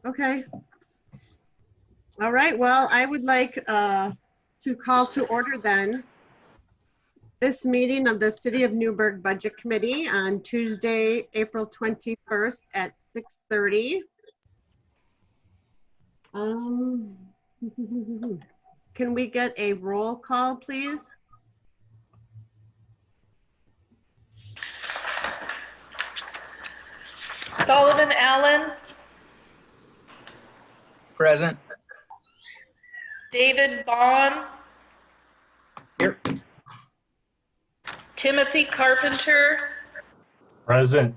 Okay. All right, well, I would like to call to order then this meeting of the City of Newberg Budget Committee on Tuesday, April 21st at 6:30. Can we get a roll call, please? Sullivan Allen. Present. David Bond. Here. Timothy Carpenter. Present.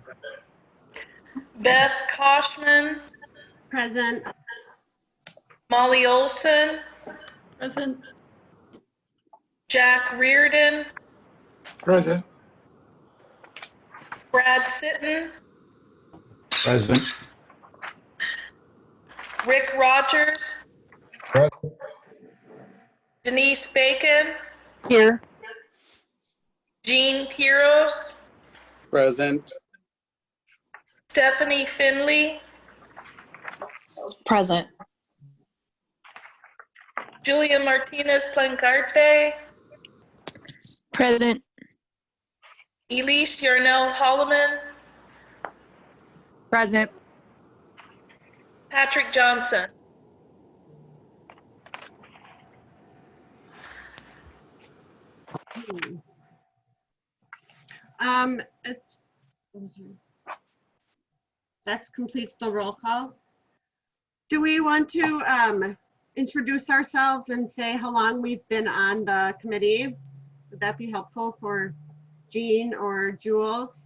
Beth Koshman. Present. Molly Olson. Present. Jack Reardon. Present. Brad Sitton. Present. Rick Rogers. Present. Denise Bacon. Here. Jean Piros. Present. Stephanie Finley. Present. Julia Martinez Plancarte. Present. Elise Yarnell Hollamon. Present. Patrick Johnson. That completes the roll call. Do we want to introduce ourselves and say how long we've been on the committee? Would that be helpful for Jean or Jules?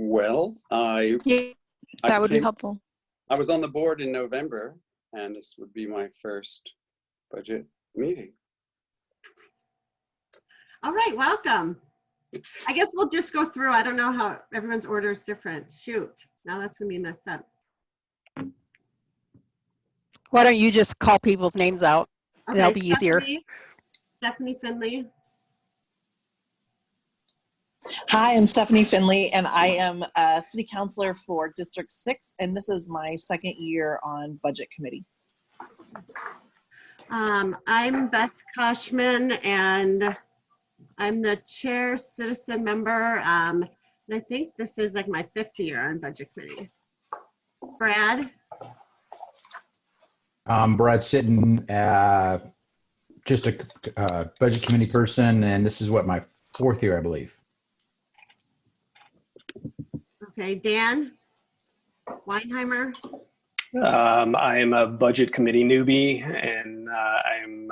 Well, That would be helpful. I was on the board in November, and this would be my first budget meeting. All right, welcome. I guess we'll just go through. I don't know how everyone's order is different. Shoot, now that's gonna be messed up. Why don't you just call people's names out? Okay, That'll be easier. Stephanie Finley. Hi, I'm Stephanie Finley, and I am a city councilor for District 6, and this is my second year on Budget Committee. I'm Beth Koshman, and I'm the chair citizen member. And I think this is like my 5th year on Budget Committee. Brad? Brad Sitton, just a budget committee person, and this is what, my 4th year, I believe. Okay, Dan Weinheimer. I am a budget committee newbie, and I'm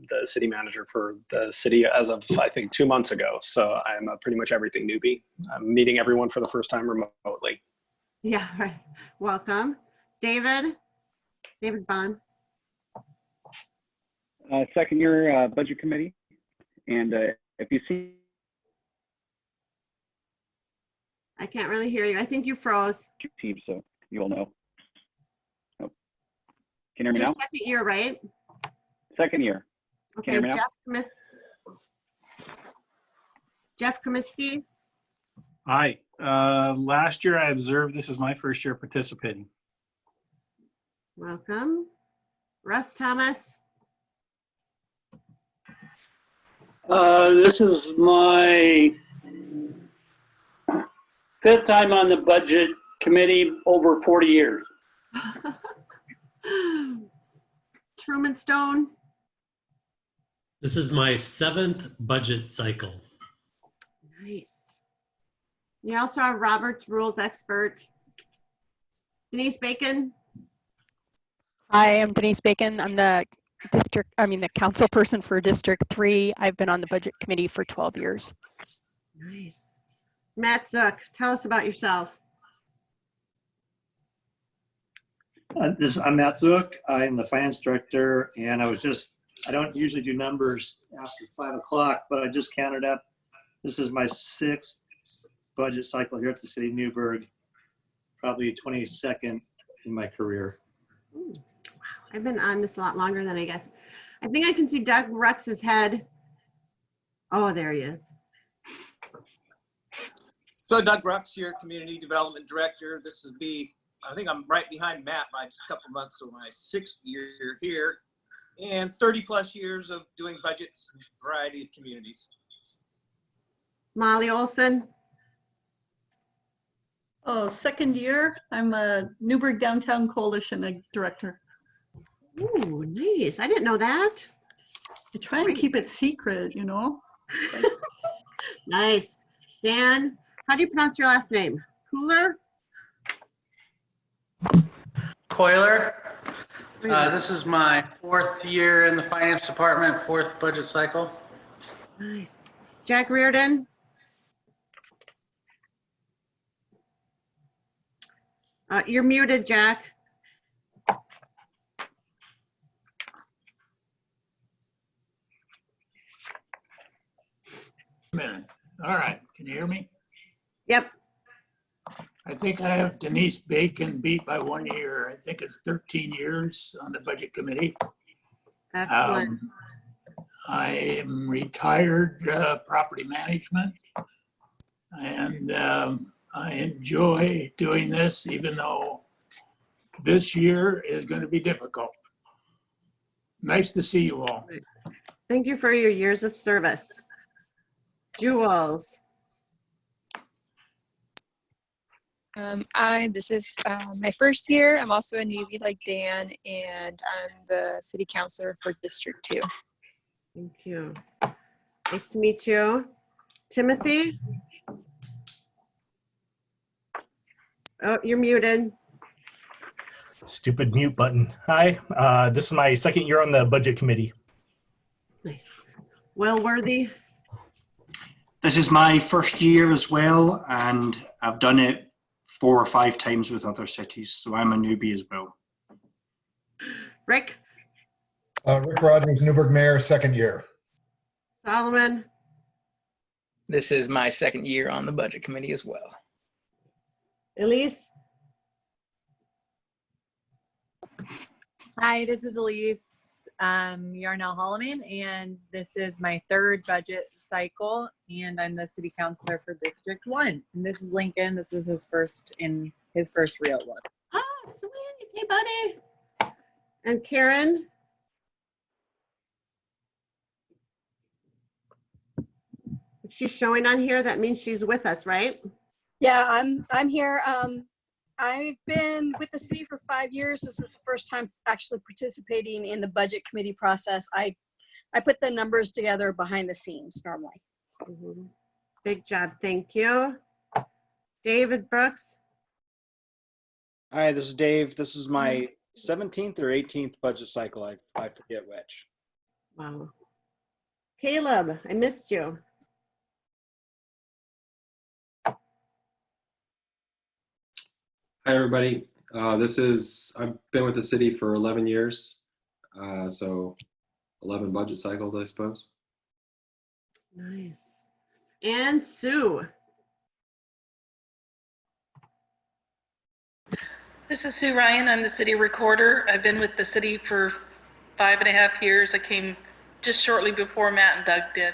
the city manager for the city as of, I think, 2 months ago. So I'm a pretty much everything newbie. I'm meeting everyone for the first time remotely. Yeah, right. Welcome. David Bond. Second year budget committee. And if you see. I can't really hear you. I think you froze. Team, so you'll know. Oh. Can you hear me now? Second year, right? Second year. Okay, Can you hear me now? Jeff Comiskey. Hi. Last year I observed. This is my first year participating. Welcome. Russ Thomas. This is my 5th time on the budget committee, over 40 years. Truman Stone. This is my 7th budget cycle. Nice. You also have Robert's Rules expert, Denise Bacon. Hi, I'm Denise Bacon. I'm the council person for District 3. I've been on the budget committee for 12 years. Nice. Matt Zook, tell us about yourself. I'm Matt Zook. I'm the finance director, and I don't usually do numbers after 5 o'clock, but I just counted up. This is my 6th budget cycle here at the City of Newberg, probably 22nd in my career. Ooh, wow. I've been on this a lot longer than I guess. I think I can see Doug Rux's head. Oh, there he is. So Doug Brooks, your Community Development Director. This is I think I'm right behind Matt by just a couple months, so my 6th year here, and 30+ years of doing budgets in a variety of communities. Molly Olson. Oh, 2nd year. I'm a Newberg Downtown Coalition Director. Ooh, nice. I didn't know that. I try to keep it secret, you know. Nice. Dan, how do you pronounce your last name? Cooler? Coiler. This is my 4th year in the finance department, 4th budget cycle. Nice. Jack Reardon? You're muted, Jack. Minute. All right. Can you hear me? Yep. I think I have Denise Bacon beat by 1 year. I think it's 13 years on the budget committee. Excellent. I am retired property management, and I enjoy doing this, even though this year is going to be difficult. Nice to see you all. Thank you for your years of service. Jules. This is my 1st year. I'm also a newbie like Dan, and I'm the city councilor for District 2. Thank you. Nice to meet you. Timothy? Oh, you're muted. Stupid mute button. Hi, this is my 2nd year on the budget committee. Nice. Will Worthy? This is my 1st year as well, and I've done it 4 or 5 times with other cities, so I'm a newbie as well. Rick? Rick Rogers, Newberg Mayor, 2nd year. Solomon? This is my 2nd year on the budget committee as well. Elise? Hi, this is Elise, Yarnell, Hollamon, and this is my 3rd budget cycle, and I'm the city councilor for District 1. And this is Lincoln. This is his first real one. Oh, sweet. Hey, buddy. And Kaaren? If she's showing on here, that means she's with us, right? Yeah, I'm here. I've been with the city for 5 years. This is the first time actually participating in the budget committee process. I put the numbers together behind the scenes normally. Mm-hmm. Big job, thank you. David Brooks. Hi, this is Dave. This is my 17th or 18th budget cycle. I forget which. Wow. Caleb, I missed you. Hi, everybody. I've been with the city for 11 years, so 11 budget cycles, I suppose. Nice. And Sue. This is Sue Ryan. I'm the city recorder. I've been with the city for 5.5 years. I came just shortly before Matt and Doug did.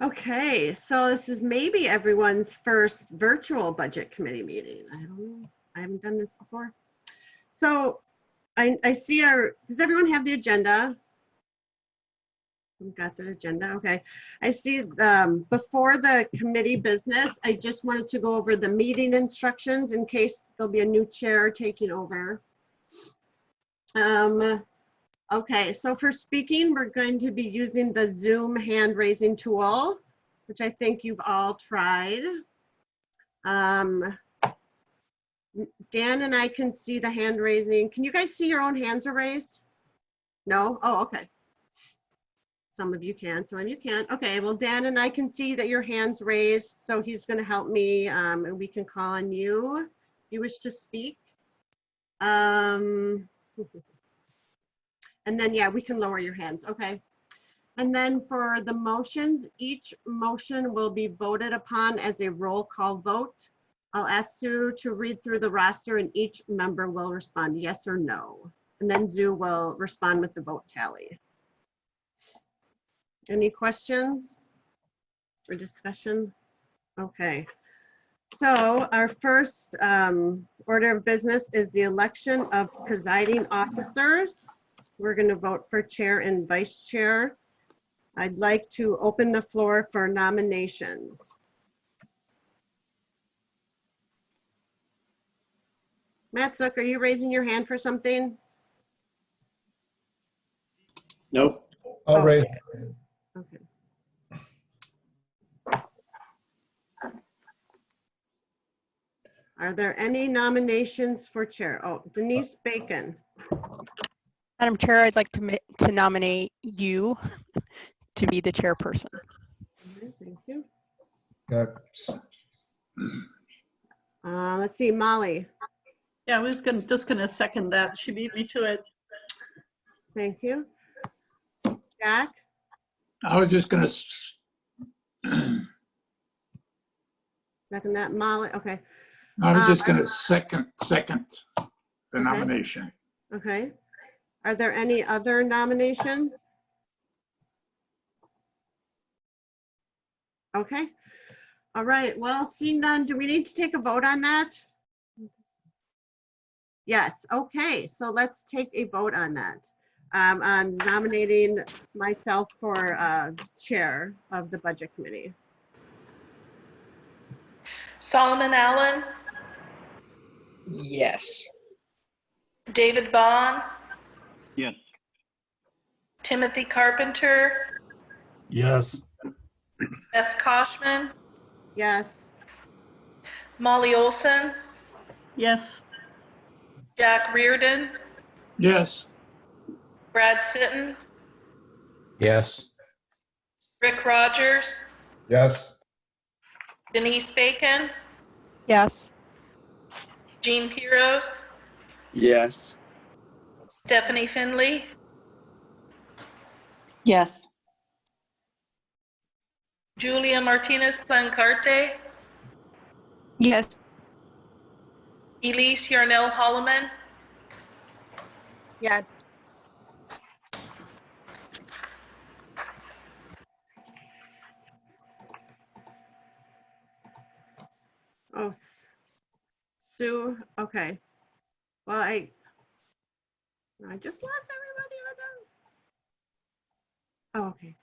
Okay, so this is maybe everyone's first virtual budget committee meeting. I don't know. I haven't done this before. So I see does everyone have the agenda? We've got the agenda, okay. I see before the committee business, I just wanted to go over the meeting instructions in case there'll be a new chair taking over. Okay, so for speaking, we're going to be using the Zoom hand raising tool, which I think you've all tried. Dan and I can see the hand raising. Can you guys see your own hands are raised? No? Oh, okay. Some of you can, some of you can't. Okay, well, Dan and I can see that your hand's raised, so he's going to help me, and we can call on you if you wish to speak. And then, yeah, we can lower your hands, okay. And then for the motions, each motion will be voted upon as a roll call vote. I'll ask Sue to read through the roster and each member will respond yes or no. And then Sue will respond with the vote tally. Any questions? for discussion? Okay. So our first order of business is the election of presiding officers. We're going to vote for chair and vice chair. I'd like to open the floor for nominations. Matt Zook, are you raising your hand for something? Nope. I'll raise. Okay. Are there any nominations for chair? Oh, Denise Bacon. Madam Chair, I'd like to nominate you to be the chairperson. Okay, thank you. That's Let's see, Molly. Yeah, I was just gonna second that. She beat me to it. Thank you. Jack? I was just gonna, Second that, Molly, okay. I was just gonna second the Okay. nomination. Okay. Are there any other nominations? Okay. All right, well, seeing none, do we need to take a vote on that? Yes, okay, so let's take a vote on that. On nominating myself for chair of the budget committee. Solomon Allen, Yes. David Bond, Yes. Timothy Carpenter, Yes. Beth Koshman, Yes. Molly Olson, Yes. Jack Reardon, Yes. Brad Sitton, Yes. Rick Rogers, yes. Denise Bacon, Yes. Jean Piros, Yes. Stephanie Finley, Yes. Julia Martinez Plancarte, Yes. Elise Yarnell Hollamon, Yes. Oh, Sue, okay. Well, I just lost everybody. Oh, okay.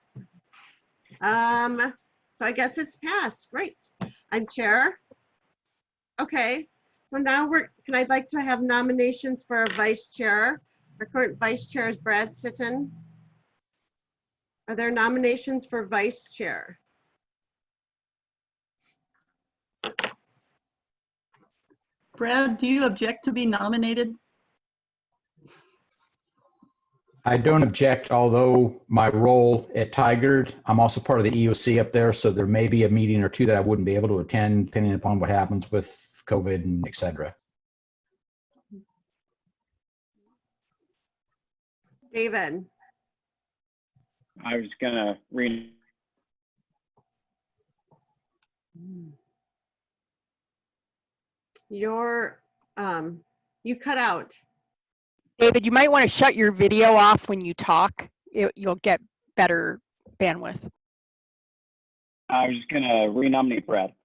So I guess it's passed. Great. I'm chair. Okay. So now I'd like to have nominations for a vice chair. Our current vice chair is Brad Sitton. Are there nominations for vice chair? Brad, do you object to be nominated? I don't object, although my role at Tigard, I'm also part of the EOC up there, so there may be a meeting or two that I wouldn't be able to attend, depending upon what happens with COVID and et cetera. David? I was gonna read. You cut out. David, you might want to shut your video off when you talk. You'll get better bandwidth. I was gonna renominate Brad. Does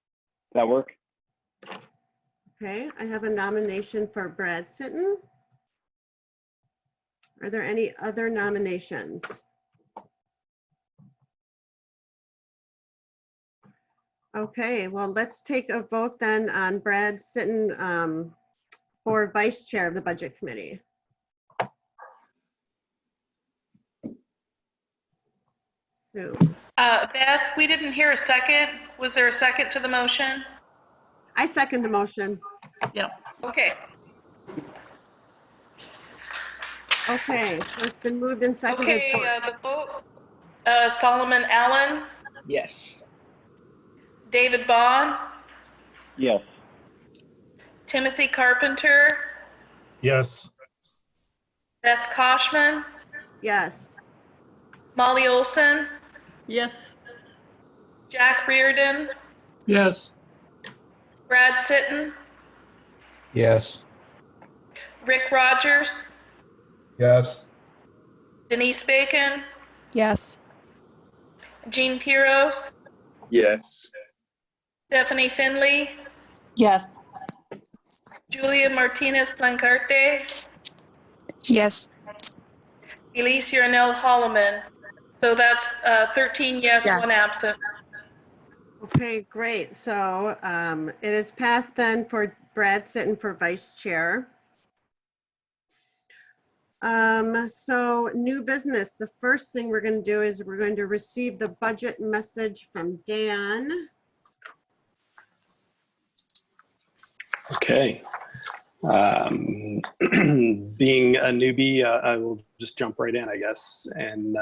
that work? Okay, I have a nomination for Brad Sitton. Are there any other nominations? Okay, well, let's take a vote then on Brad Sitton for vice chair of the budget committee. Sue. Beth, we didn't hear a second. Was there a second to the motion? I second the motion. Yep. Okay. Okay, so it's been moved and seconded. Okay, the vote. Solomon Allen, Yes. David Bond, Yes. Timothy Carpenter, Yes. Beth Koshman, Yes. Molly Olson, Yes. Jack Reardon, Yes. Brad Sitton, Yes. Rick Rogers, Yes. Denise Bacon, Yes. Jean Piros, Yes. Stephanie Finley, Yes. Julia Martinez Plancarte, Yes. Elise Yarnell Hollamon. So that's 13 yes, Yes. 1 absent. Okay, great. So it is passed then for Brad Sitton for vice chair. So new business, the first thing we're going to do is we're going to receive the budget message from Dan. Okay. Being a newbie, I will just jump right in, I guess. And,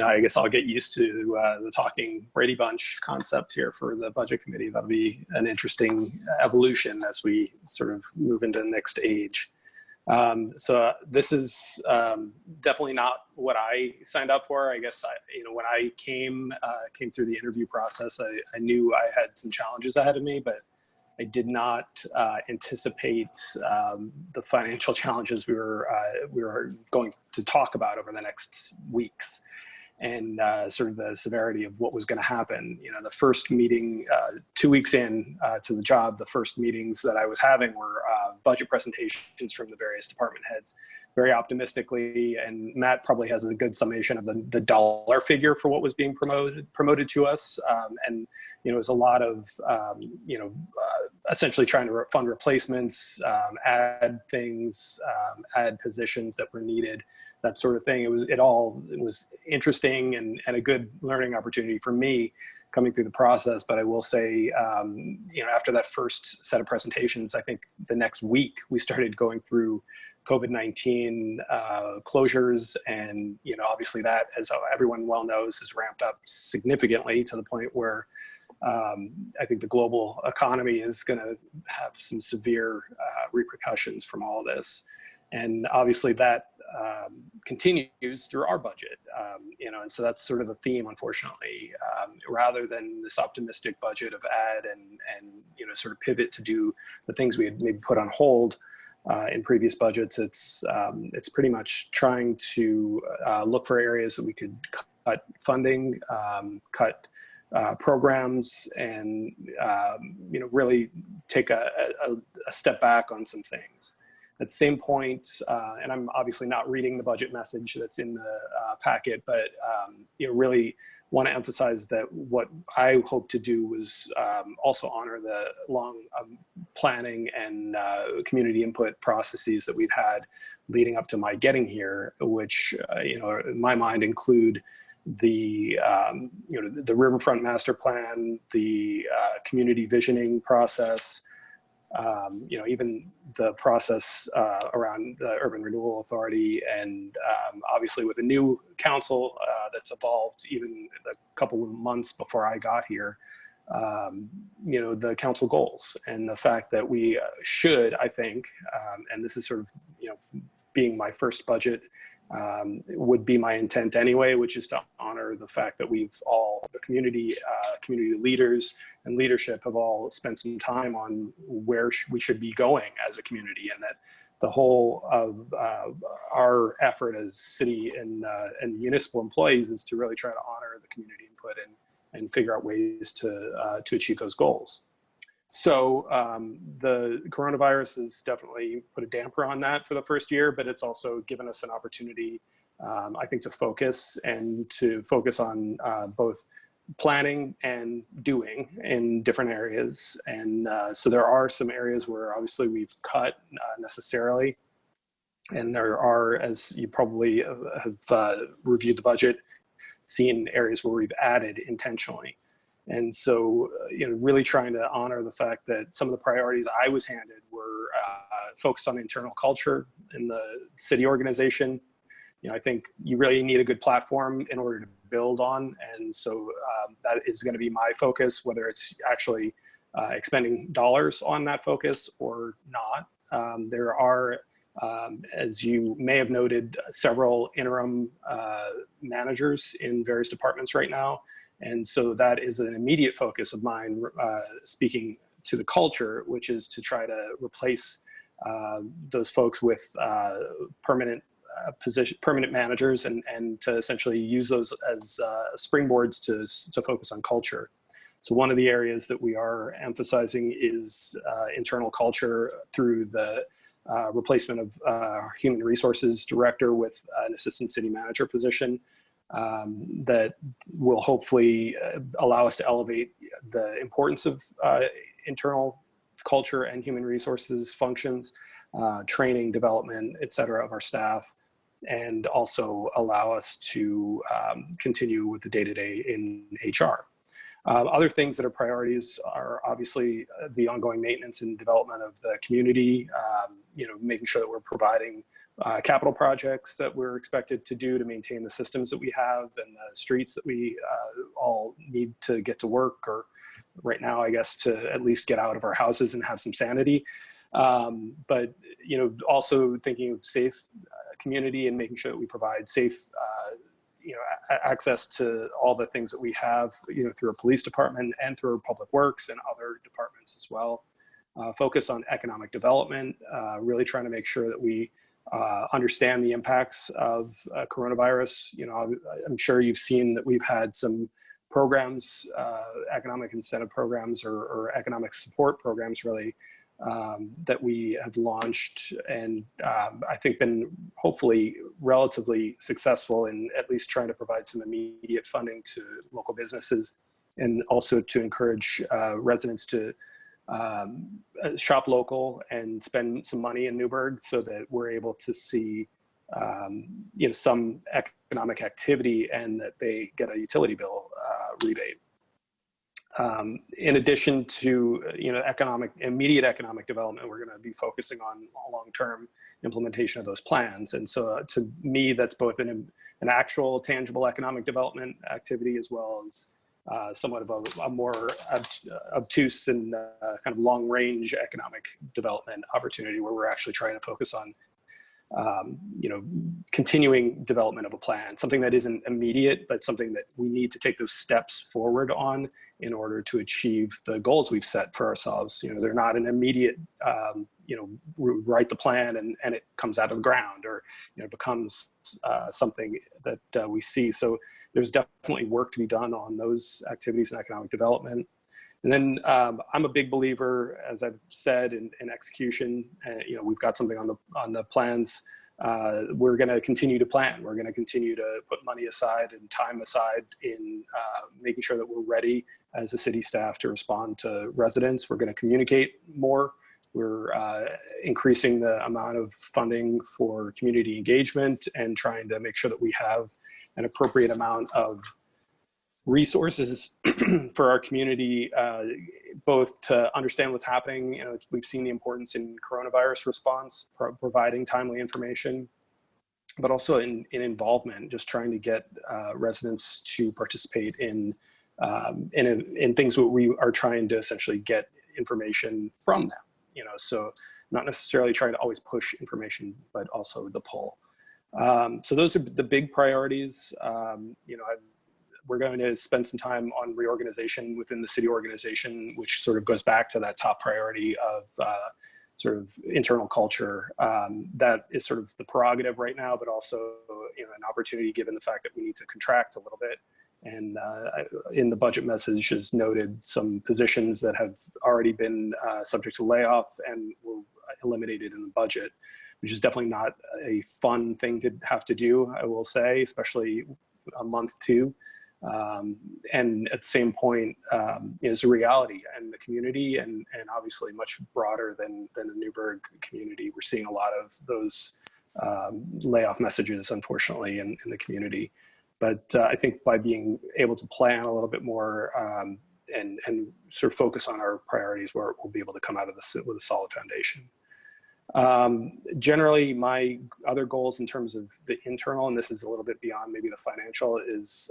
I guess I'll get used to the talking Brady Bunch concept here for the budget committee. That'll be an interesting evolution as we sort of move into the next age. So this is definitely not what I signed up for. I guess when I came through the interview process, I knew I had some challenges ahead of me, but I did not anticipate the financial challenges we were going to talk about over the next weeks, and sort of the severity of what was going to happen. The first meeting, 2 weeks in to the job, the first meetings that I was having were budget presentations from the various department heads, very optimistically, and Matt probably has a good summation of the dollar figure for what was being promoted to us. And it was a lot of essentially trying to fund replacements, add things, add positions that were needed, that sort of thing. It was interesting and a good learning opportunity for me coming through the process. But I will say, after that first set of presentations, I think the next week we started going through COVID-19 closures, and obviously that, as everyone well knows, has ramped up significantly to the point where I think the global economy is going to have some severe repercussions from all this. And obviously that continues through our budget, and so that's sort of the theme, unfortunately. Rather than this optimistic budget of add and sort of pivot to do the things we had maybe put on hold in previous budgets, it's pretty much trying to look for areas that we could cut funding, cut programs, and really take a step back on some things. At the same point, and I'm obviously not reading the budget message that's in the packet, but really want to emphasize that what I hope to do was also honor the long planning and community input processes that we've had leading up to my getting here, which in my mind include the riverfront master plan, the community visioning process, even the process around the Urban Renewal Authority, and obviously with a new council that's evolved even a couple of months before I got here, the council goals and the fact that we should, I think, and this is sort of, being my first budget, would be my intent anyway, which is to honor the fact that we've all, the community leaders and leadership have all spent some time on where we should be going as a community, and that the whole of our effort as city and municipal employees is to really try to honor the community input and figure out ways to achieve those goals. So the coronavirus has definitely put a damper on that for the first year, but it's also given us an opportunity, I think, to focus on both planning and doing in different areas. And so there are some areas where obviously we've cut necessarily, and there are, as you probably have reviewed the budget, seen areas where we've added intentionally. And so, really trying to honor the fact that some of the priorities I was handed were focused on internal culture in the city organization. I think you really need a good platform in order to build on. And so that is going to be my focus, whether it's actually expending dollars on that focus or not. There are, as you may have noted, several interim managers in various departments right now. And so that is an immediate focus of mine, speaking to the culture, which is to try to replace those folks with permanent permanent managers and to essentially use those as springboards to focus on culture. So one of the areas that we are emphasizing is internal culture through the replacement of human resources director with an assistant city manager position that will hopefully allow us to elevate the importance of internal culture and human resources functions, training, development, et cetera, of our staff, and also allow us to continue with the day-to-day in HR. Other things that are priorities are obviously the ongoing maintenance and development of the community, making sure that we're providing capital projects that we're expected to do to maintain the systems that we have and the streets that we all need to get to work, or right now, I guess, to at least get out of our houses and have some sanity. But, also thinking of safe community and making sure that we provide safe access to all the things that we have, through our police department and through our public works and other departments as well. Focus on economic development, really trying to make sure that we understand the impacts of coronavirus. I'm sure you've seen that we've had some programs, economic incentive programs or economic support programs really, that we have launched and I think been hopefully relatively successful in at least trying to provide some immediate funding to local businesses and also to encourage residents to shop local and spend some money in Newberg so that we're able to see some economic activity and that they get a utility bill rebate. In addition to immediate economic development, we're going to be focusing on long-term implementation of those plans. And so to me, that's both an actual tangible economic development activity as well as somewhat of a more obtuse and kind of long-range economic development opportunity where we're actually trying to focus on continuing development of a plan, something that isn't immediate, but something that we need to take those steps forward on in order to achieve the goals we've set for ourselves. They're not an immediate, write the plan and it comes out of the ground or, becomes something that we see. So there's definitely work to be done on those activities in economic development. And then I'm a big believer, as I've said, in execution. We've got something on the plans. We're going to continue to plan. We're going to continue to put money aside and time aside in making sure that we're ready as a city staff to respond to residents. We're going to communicate more. We're increasing the amount of funding for community engagement and trying to make sure that we have an appropriate amount of resources for our community, both to understand what's happening. We've seen the importance in coronavirus response, providing timely information, but also in involvement, just trying to get residents to participate in things where we are trying to essentially get information from them. So not necessarily trying to always push information, but also the pull. So those are the big priorities. We're going to spend some time on reorganization within the city organization, which sort of goes back to that top priority of sort of internal culture. That is sort of the prerogative right now, but also an opportunity given the fact that we need to contract a little bit. And in the budget message is noted some positions that have already been subject to layoff and were eliminated in the budget, which is definitely not a fun thing to have to do, I will say, especially a month two. And at the same point, is a reality and the community and obviously much broader than the Newberg community. We're seeing a lot of those layoff messages, unfortunately, in the community. But I think by being able to plan a little bit more and sort of focus on our priorities, we'll be able to come out of this with a solid foundation. Generally, my other goals in terms of the internal, and this is a little bit beyond maybe the financial, is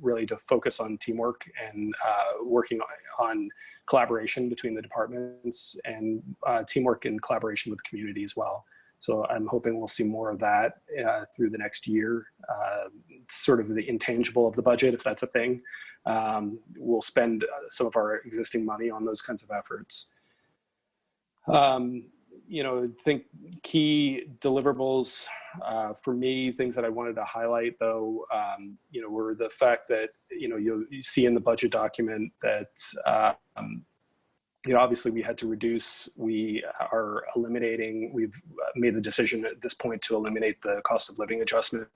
really to focus on teamwork and working on collaboration between the departments and teamwork and collaboration with the community as well. So I'm hoping we'll see more of that through the next year. Sort of the intangible of the budget, if that's a thing. We'll spend some of our existing money on those kinds of efforts. think key deliverables for me, things that I wanted to highlight though, were the fact that, you see in the budget document that, obviously we had to reduce, we've made the decision at this point to eliminate the cost of living adjustment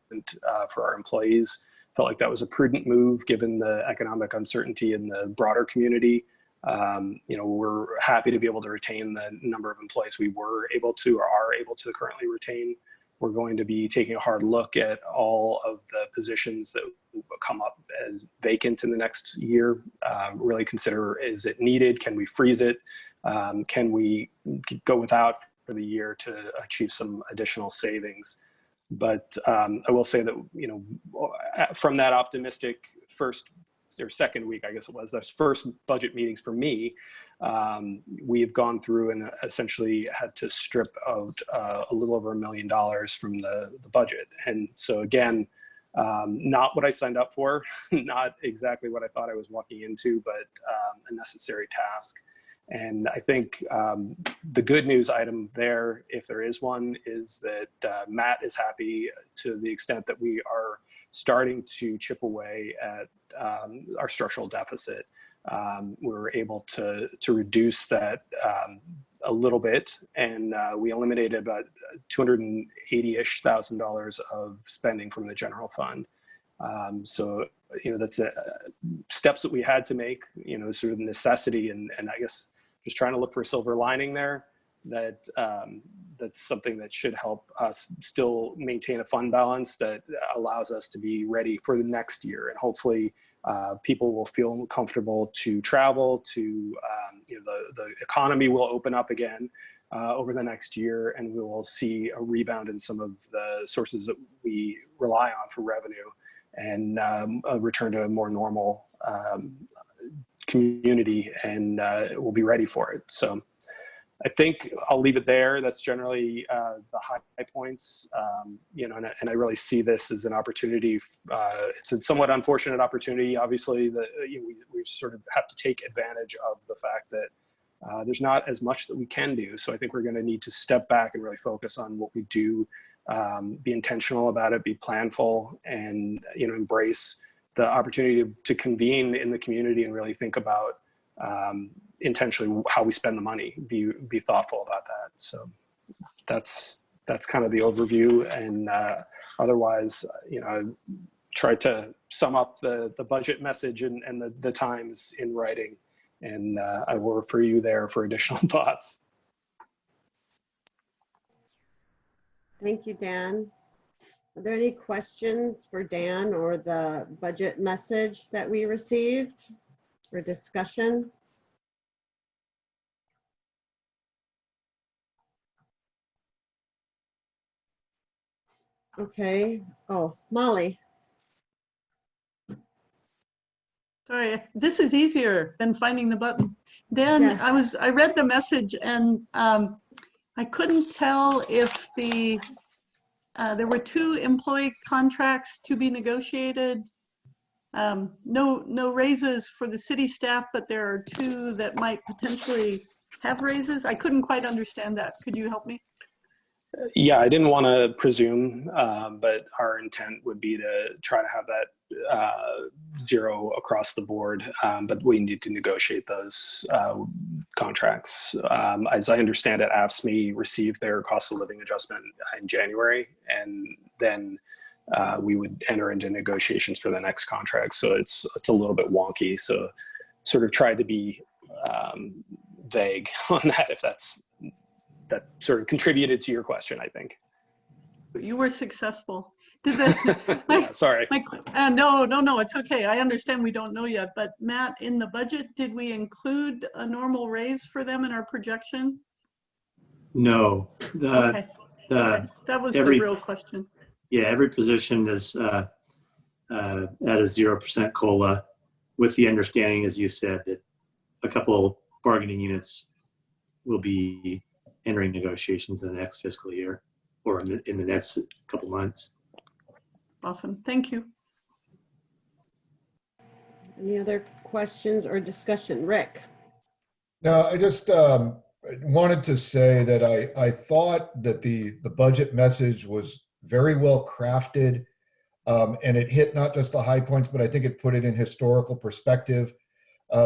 for our employees. Felt like that was a prudent move given the economic uncertainty in the broader community. We're happy to be able to retain the number of employees we were able to or are able to currently retain. We're going to be taking a hard look at all of the positions that will come up as vacant in the next year. Really consider, is it needed? Can we freeze it? Can we go without for the year to achieve some additional savings? But I will say that, from that optimistic first or second week, I guess it was, those first budget meetings for me, we have gone through and essentially had to strip out a little over $1 million from the budget. And so again, not what I signed up for, not exactly what I thought I was walking into, but a necessary task. And I think the good news item there, if there is one, is that Matt is happy to the extent that we are starting to chip away at our structural deficit. We're able to reduce that a little bit, and we eliminated about $280,000 of spending from the general fund. So that's steps that we had to make, sort of necessity, and I guess just trying to look for a silver lining there. That's something that should help us still maintain a fund balance that allows us to be ready for the next year, and hopefully people will feel comfortable to travel, to the economy will open up again over the next year, and we will see a rebound in some of the sources that we rely on for revenue, and a return to a more normal community, and we'll be ready for it. So I think I'll leave it there. That's generally the high points, and I really see this as an opportunity. It's a somewhat unfortunate opportunity, obviously, that we sort of have to take advantage of the fact that there's not as much that we can do. So I think we're going to need to step back and really focus on what we do, be intentional about it, be planful, and embrace the opportunity to convene in the community and really think about intentionally how we spend the money, be thoughtful about that. So that's kind of the overview. And otherwise, I tried to sum up the budget message and the times in writing, and I will refer you there for additional thoughts. Thank you, Dan. Are there any questions for Dan or the budget message that we received or discussion? Okay. Oh, Molly. Sorry, this is easier than finding the button. Dan, yeah. I read the message, and I couldn't tell if there were 2 employee contracts to be negotiated. No raises for the city staff, but there are 2 that might potentially have raises. I couldn't quite understand that. Could you help me? Yeah, I didn't want to presume, but our intent would be to try to have that 0 across the board, but we need to negotiate those contracts. As I understand it, AFSCME received their cost of living adjustment in January, and then we would enter into negotiations for the next contract. So it's a little bit wonky. So sort of tried to be vague on that, if that sort of contributed to your question, I think. You were successful. Did the, sorry. No, it's okay. I understand we don't know yet, but Matt, in the budget, did we include a normal raise for them in our projection? No. Okay. That was the real question. Yeah, every position is at a 0% COLA, with the understanding, as you said, that a couple bargaining units will be entering negotiations in the next fiscal year, or in the next couple months. Awesome, thank you. Any other questions or discussion? Rick? No, I just, wanted to say that I thought that the budget message was very well crafted, and it hit not just the high points, but I think it put it in historical perspective.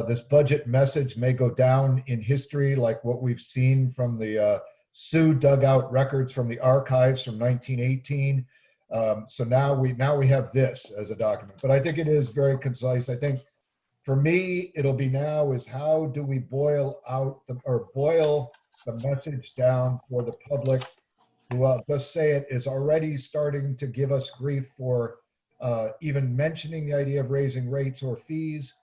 This budget message may go down in history like what we've seen from the Sioux dugout records from the archives from 1918. So now we have this as a document, but I think it is very concise. I think for me, it'll be now is how do we boil the message down for the public who, let's say it, is already starting to give us grief for even mentioning the idea of raising rates or fees.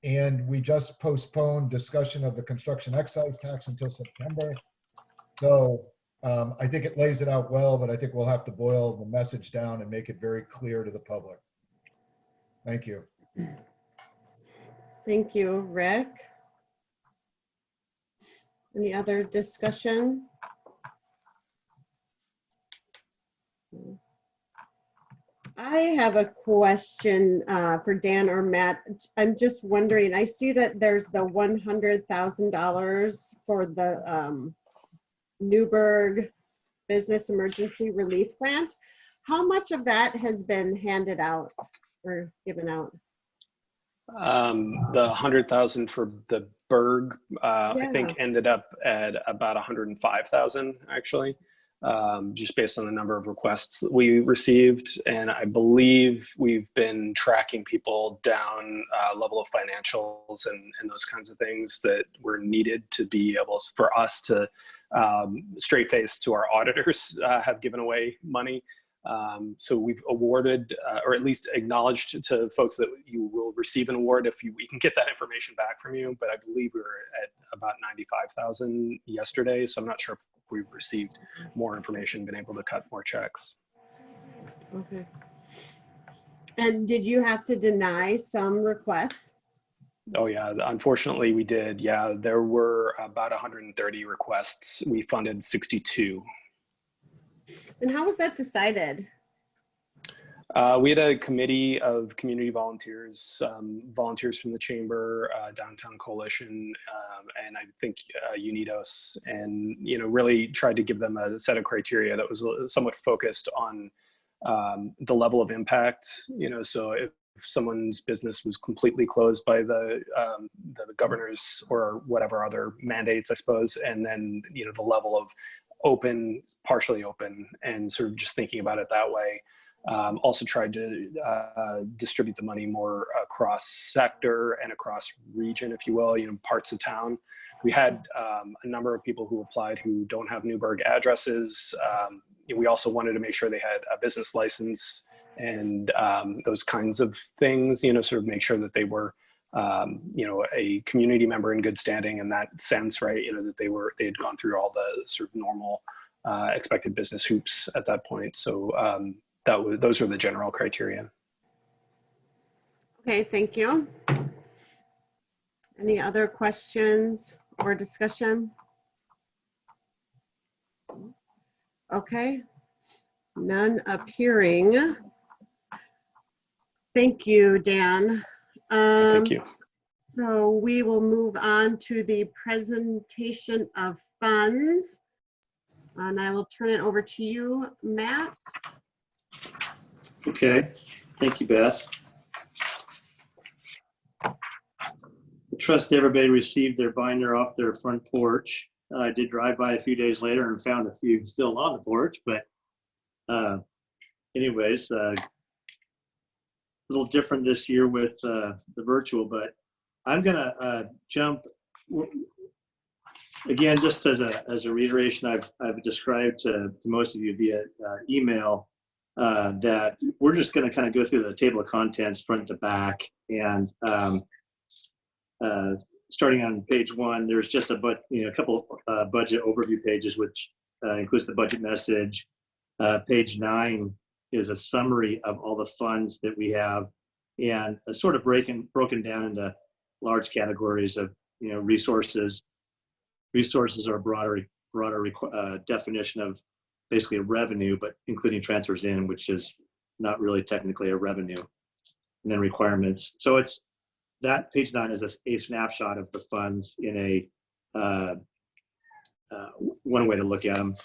And we just postponed discussion of the construction excise tax until September. So I think it lays it out well, but I think we'll have to boil the message down and make it very clear to the public. Thank you. Thank you, Rick. Any other discussion? I have a question for Dan or Matt. I'm just wondering, I see that there's the $100,000 for the Newberg Business Emergency Relief Grant. How much of that has been handed out or given out? The 100,000 for the Berg, I think ended up at about 105,000 actually, just based on the number of requests that we received. And I believe we've been tracking people down level of financials and those kinds of things that were needed to be able for us to straight face to our auditors have given away money. So we've awarded or at least acknowledged to folks that you will receive an award if we can get that information back from you. But I believe we were at about 95,000 yesterday. So I'm not sure if we've received more information, been able to cut more checks. Okay. And did you have to deny some requests? Oh yeah, unfortunately we did. Yeah, there were about 130 requests. We funded 62. And how was that decided? We had a committee of community volunteers, volunteers from the chamber, Downtown Coalition, and I think UNIDOS, and really tried to give them a set of criteria that was somewhat focused on the level of impact. So if someone's business was completely closed by the governor's or whatever other mandates, I suppose, and then the level of open, partially open, and sort of just thinking about it that way. Also tried to distribute the money more across sector and across region, if you will, parts of town. We had a number of people who applied who don't have Newberg addresses. We also wanted to make sure they had a business license and those kinds of things, sort of make sure that they were a community member in good standing in that sense, right? That they had gone through all the sort of normal expected business hoops at that point. So those are the general criteria. Okay, thank you. Any other questions or discussion? Okay, none appearing. Thank you, Dan. Thank you. So we will move on to the presentation of funds. And I will turn it over to you, Matt. Okay, thank you, Beth. I trust everybody received their binder off their front porch. I did drive by a few days later and found a few still on the porch, but anyways, a little different this year with the virtual, but I'm gonna jump again, just as a reiteration. I've described to most of you via email that we're just going to kind of go through the table of contents front to back, and starting on page 1, there's just a couple budget overview pages, which includes the budget message. Page 9 is a summary of all the funds that we have, and sort of broken down into large categories of resources. Resources are a broader definition of basically a revenue, but including transfers in, which is not really technically a revenue. And then requirements. So it's that page 9 is a snapshot of the funds in a one way to look at them.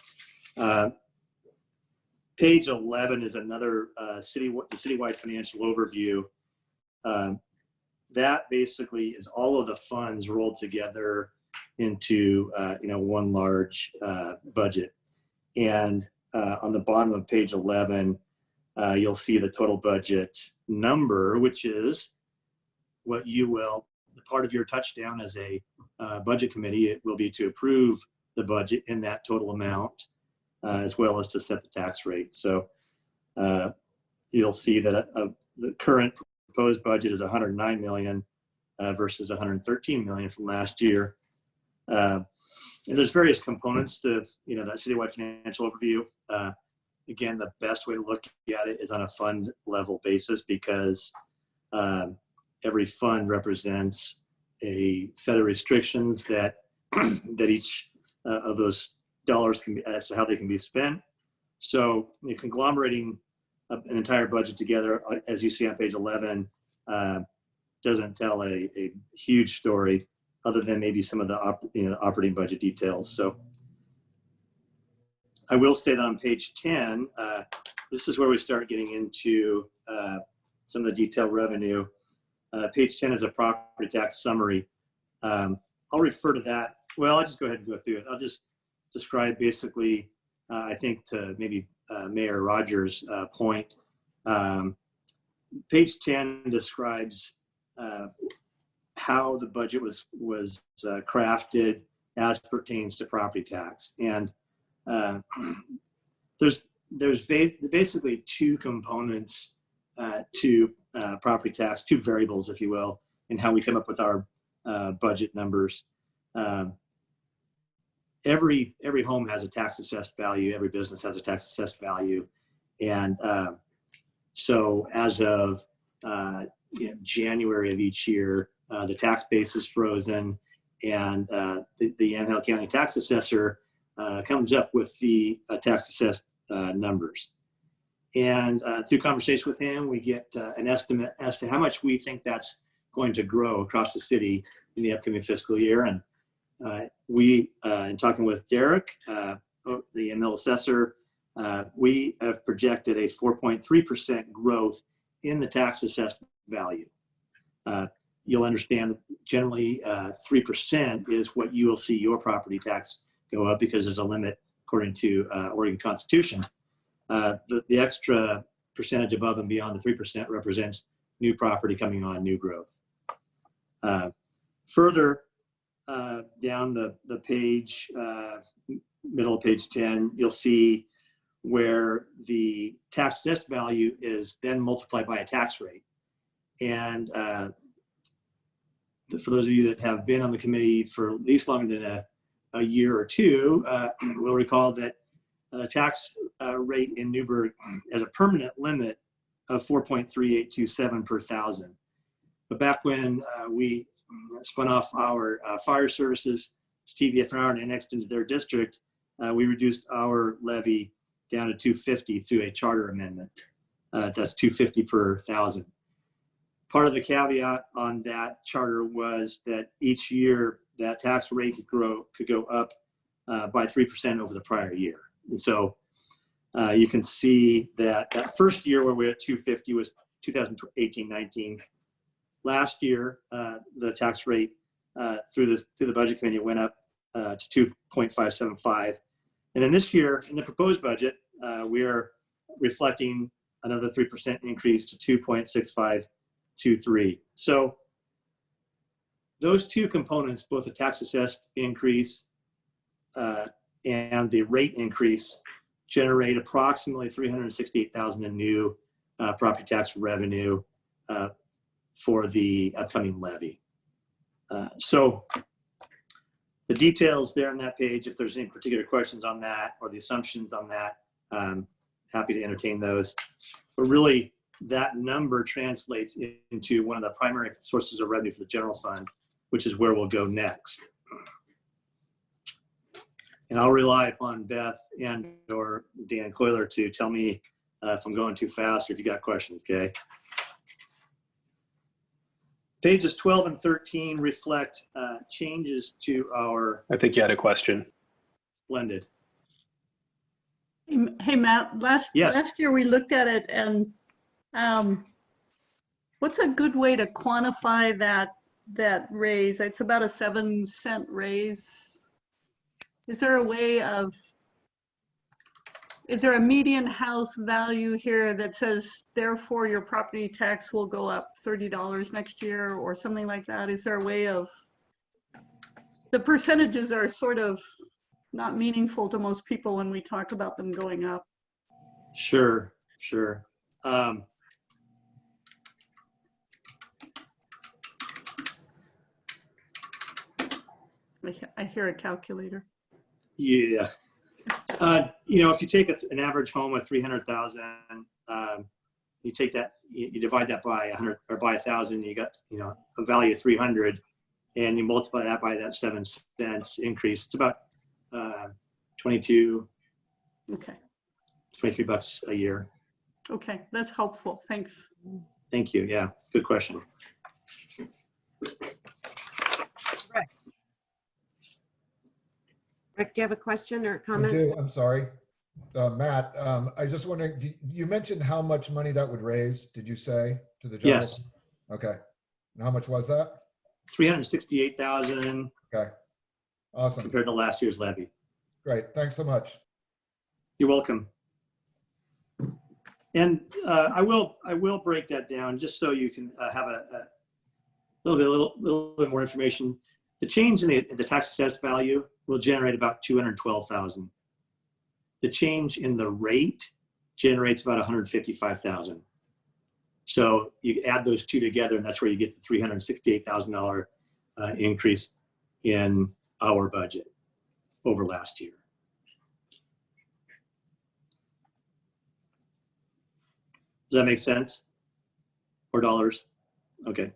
Page 11 is another citywide financial overview. That basically is all of the funds rolled together into one large budget. And on the bottom of page 11, you'll see the total budget number, which is what you will, the part of your touchdown as a budget committee, it will be to approve the budget in that total amount, as well as to set the tax rate. So you'll see that the current proposed budget is 109 million versus 113 million from last year. And there's various components to that citywide financial overview. Again, the best way to look at it is on a fund level basis, because every fund represents a set of restrictions that that each of those dollars can be, as to how they can be spent. So conglomerating an entire budget together, as you see on page 11, doesn't tell a huge story, other than maybe some of the operating budget details. So I will say that on page 10, this is where we start getting into some of the detailed revenue. Page 10 is a property tax summary. I'll refer to that. Well, I'll just go ahead and go through it. I'll just describe basically, I think to maybe Mayor Rogers' point. Page 10 describes how the budget was crafted as pertains to property tax. And there's basically two components to property tax, two variables, if you will, in how we come up with our budget numbers. Every home has a tax assessed value. Every business has a tax assessed value. And so as of January of each year, the tax base is frozen, and the Yamhill County tax assessor comes up with the tax assessed numbers. And through conversation with him, we get an estimate as to how much we think that's going to grow across the city in the upcoming fiscal year. And we, in talking with Derek, the Yamhill assessor, we have projected a 4.3% growth in the tax assessed value. You'll understand that generally 3% is what you will see your property tax go up, because there's a limit according to Oregon Constitution. The extra percentage above and beyond the 3% represents new property coming on, new growth. Further down the page, middle of page 10, you'll see where the tax assessed value is then multiplied by a tax rate. And for those of you that have been on the committee for at least longer than a year or two, will recall that the tax rate in Newberg has a permanent limit of 4.3827 per thousand. But back when we spun off our fire services to TVFR and annexed into their district, we reduced our levy down to 250 through a charter amendment. That's 250 per thousand. Part of the caveat on that charter was that each year that tax rate could go up by 3% over the prior year. And so you can see that that first year where we're at 250 was 2018-19. Last year, the tax rate through the budget committee went up to 2.575. And then this year, in the proposed budget, we are reflecting another 3% increase to 2.6523. So those two components, both the tax assessed increase and the rate increase, generate approximately $368,000 in new property tax revenue for the upcoming levy. So the details there on that page, if there's any particular questions on that or the assumptions on that, happy to entertain those. But really, that number translates into one of the primary sources of revenue for the general fund, which is where we'll go next. And I'll rely upon Beth and or Dan Coiler to tell me if I'm going too fast or if you got questions, okay? Pages 12 and 13 reflect changes to our... I think you had a question. blended. Hey, Matt, last Yes. year we looked at it, and what's a good way to quantify that raise? It's about a 7-cent raise. Is there a way of, is there a median house value here that says, therefore your property tax will go up $30 next year or something like that? Is there a way of, the percentages are sort of not meaningful to most people when we talk about them going up. Sure. I hear a calculator. Yeah. If you take an average home of 300,000, you take that, you divide that by 100 or by 1,000, you got, a value of 300, and you multiply that by that 7 cents increase. It's about 22. Okay. 23 bucks a year. Okay, that's helpful. Thanks. Thank you. Yeah, good question. Rick, do you have a question or a I comment? do. I'm sorry. Matt, I just wondering, you mentioned how much money that would raise, did you say, to the general? Yes. Okay. And how much was that? 368,000. Okay. Awesome. Compared to last year's levy. Great. Thanks so much. You're welcome. And I will break that down just so you can have a little bit more information. The change in the tax assessed value will generate about 212,000. The change in the rate generates about 155,000. So you add those two together, and that's where you get the $368,000 increase in our budget over last year. Does that make sense? Or dollars? Okay.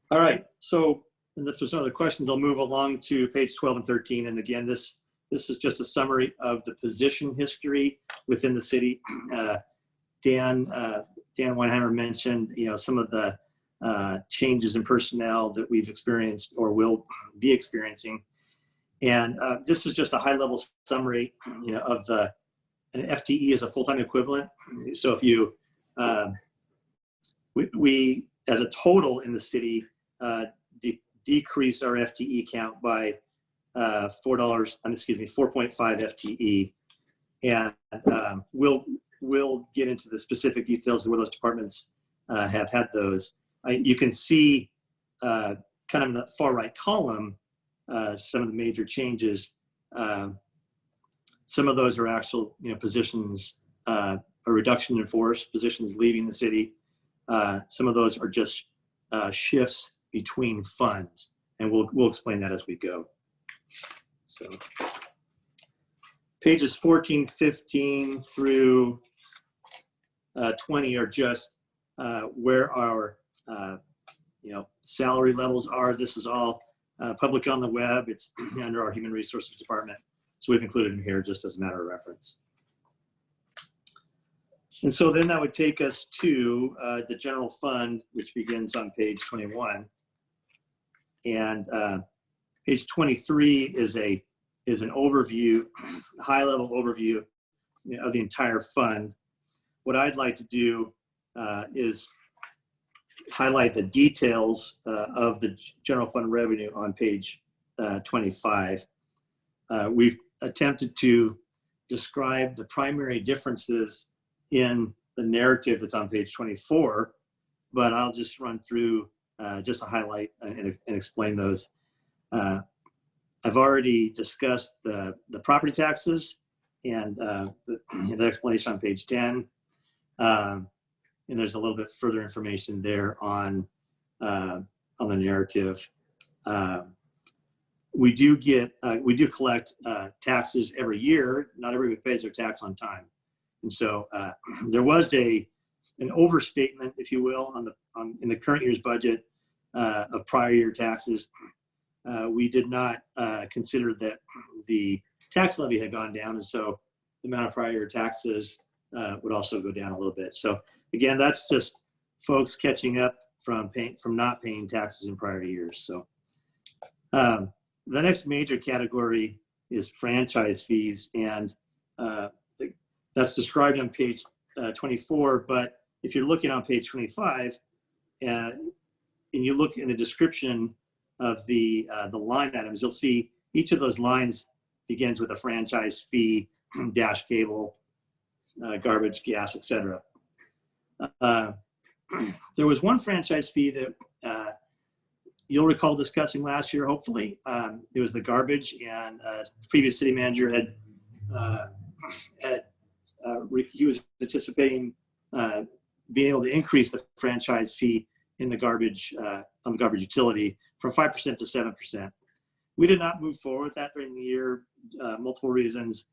All right. So if there's no other questions, I'll move along to page 12 and 13. And again, this is just a summary of the position history within the city. Dan Weinheimer mentioned, some of the changes in personnel that we've experienced or will be experiencing. And this is just a high-level summary, of an FTE is a full-time equivalent. So if you, we as a total in the city, decrease our FTE count by $4.5 FTE. And we'll get into the specific details of where those departments have had those. You can see kind of in the far right column, some of the major changes. Some of those are actual, positions, a reduction in force, positions leaving the city. Some of those are just shifts between funds, and we'll explain that as we go. So pages 14, 15 through 20 are just where our salary levels are. This is all public on the web. It's under our Human Resources Department. So we've included in here just as a matter of reference. And so then that would take us to the general fund, which begins on page 21. And page 23 is an overview, high-level overview of the entire fund. What I'd like to do is highlight the details of the general fund revenue on page 25. We've attempted to describe the primary differences in the narrative that's on page 24, but I'll just run through just to highlight and explain those. I've already discussed the property taxes and the explanation on page 10. And there's a little bit further information there on the narrative. We do collect taxes every year. Not everybody pays their tax on time. And so there was an overstatement, if you will, in the current year's budget of prior year taxes. We did not consider that the tax levy had gone down, and so the amount of prior year taxes would also go down a little bit. So again, that's just folks catching up from not paying taxes in prior years. So The next major category is franchise fees, and that's described on page 24. But if you're looking on page 25, and you look in the description of the line items, you'll see each of those lines begins with a franchise fee, dash cable, garbage, gas, etc. There was one franchise fee that you'll recall discussing last year, hopefully. It was the garbage, and previous city manager he was anticipating being able to increase the franchise fee in the garbage, on the garbage utility from 5% to 7%. We did not move forward with that during the year, multiple reasons.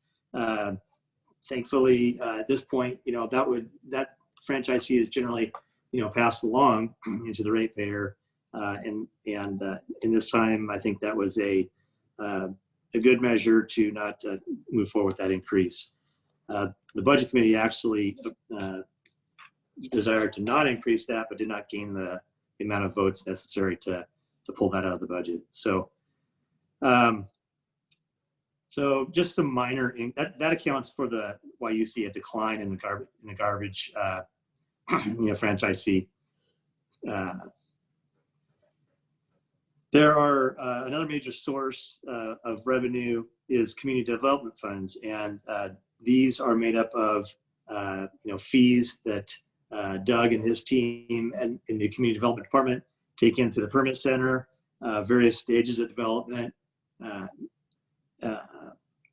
Thankfully, at this point, that franchise fee is generally, passed along into the ratepayer. And in this time, I think that was a good measure to not move forward with that increase. The budget committee actually desired to not increase that, but did not gain the amount of votes necessary to pull that out of the budget. So, so just some minor that accounts for why you see a decline in the garbage franchise fee. There are another major source of revenue is community development funds, and these are made up of fees that Doug and his team and in the community development department take into the permit center, various stages of development,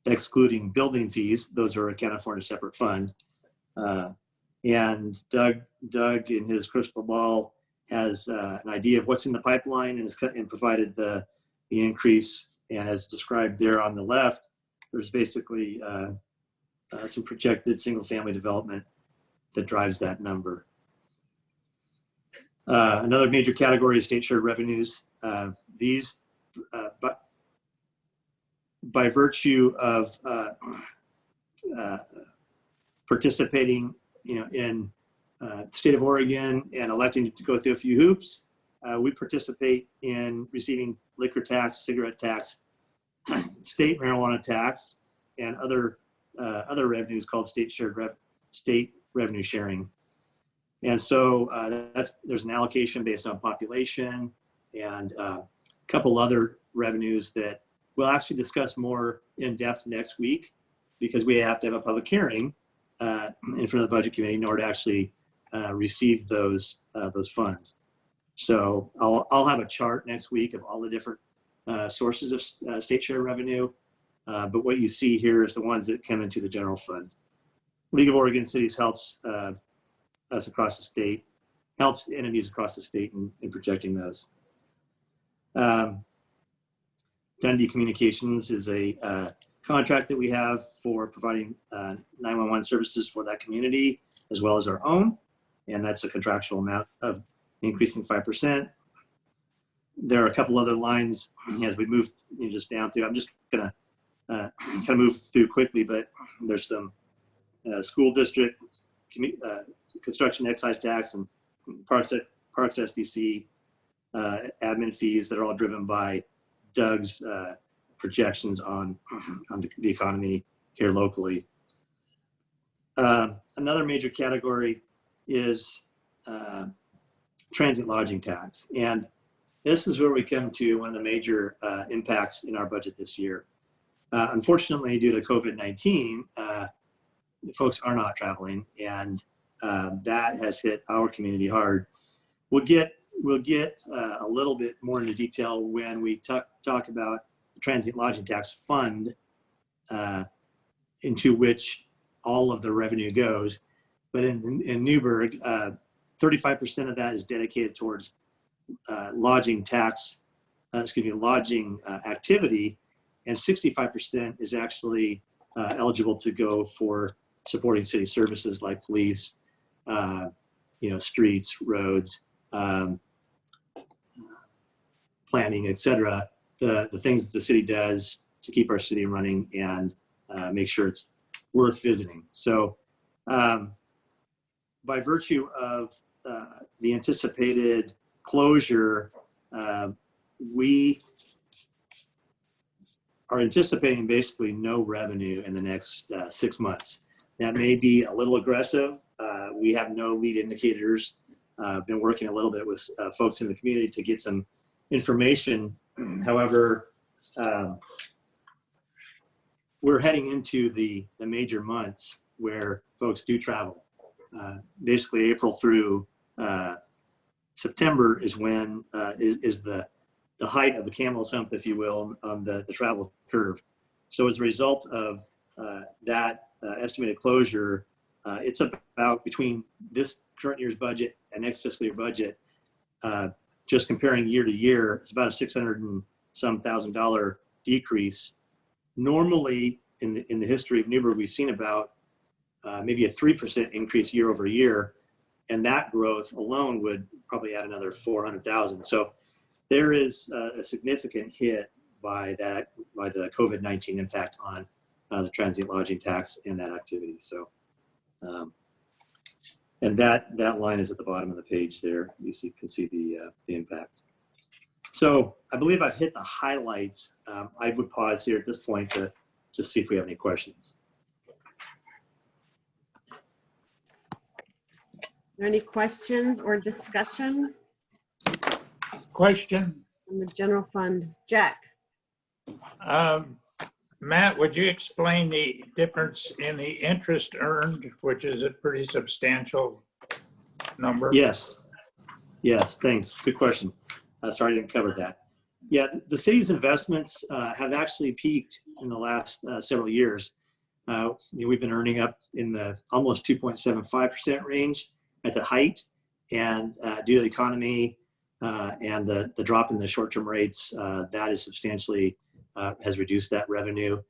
excluding building fees. Those are accounted for in a separate fund. And Doug in his crystal ball has an idea of what's in the pipeline and provided the increase. And as described there on the left, there's basically some projected single family development that drives that number. Another major category is state shared revenues. These, by virtue of participating, in the state of Oregon and electing to go through a few hoops, we participate in receiving liquor tax, cigarette tax, state marijuana tax, and other revenues called state revenue sharing. And so there's an allocation based on population and a couple other revenues that we'll actually discuss more in depth next week, because we have to have a public hearing in front of the budget committee in order to actually receive those funds. So I'll have a chart next week of all the different sources of state share revenue. But what you see here is the ones that come into the general fund. League of Oregon Cities helps us across the state, helps entities across the state in projecting those. Dundee Communications is a contract that we have for providing 911 services for that community, as well as our own. And that's a contractual amount of increasing 5%. There are a couple other lines as we move just down through. I'm just gonna kind of move through quickly, but there's some school district, construction excise tax, and parks SDC admin fees that are all driven by Doug's projections on the economy here locally. Another major category is transient lodging tax. And this is where we come to one of the major impacts in our budget this year. Unfortunately, due to COVID-19, folks are not traveling, and that has hit our community hard. We'll get a little bit more into detail when we talk about the transient lodging tax fund, into which all of the revenue goes. But in Newberg, 35% of that is dedicated towards lodging activity, and 65% is actually eligible to go for supporting city services like police, streets, roads, planning, etc. The things that the city does to keep our city running and make sure it's worth visiting. So by virtue of the anticipated closure, we are anticipating basically no revenue in the next 6 months. That may be a little aggressive. We have no lead indicators. Been working a little bit with folks in the community to get some information. However, we're heading into the major months where folks do travel. Basically, April through September is when is the height of the camel's hump, if you will, on the travel curve. So as a result of that estimated closure, it's about between this current year's budget and next fiscal year budget, just comparing year to year, it's about a $600 and some thousand decrease. Normally, in the history of Newberg, we've seen about maybe a 3% increase year over year, and that growth alone would probably add another 400,000. So there is a significant hit by the COVID-19 impact on the transient lodging tax and that activity. So, and that line is at the bottom of the page there. You can see the impact. So I believe I've hit the highlights. I would pause here at this point to just see if we have any questions. Any questions or discussion? Question. On the general fund. Jack. Matt, would you explain the difference in the interest earned, which is a pretty substantial number? Yes. Yes, thanks. Good question. Sorry I didn't cover that. Yeah, the city's investments have actually peaked in the last several years. We've been earning up in the almost 2.75% range at the height, and due to the economy and the drop in the short-term rates, that is substantially has reduced that revenue.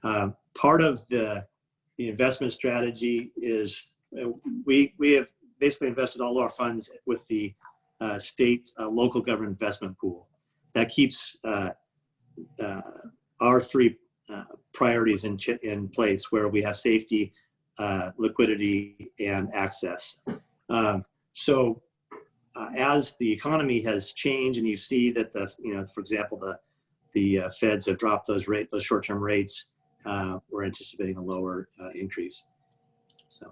Part of the investment strategy is we have basically invested all our funds with the state local government investment pool. That keeps our three priorities in place, where we have safety, liquidity, and access. So as the economy has changed, and you see that for example, the feds have dropped those short-term rates, we're anticipating a lower increase. So.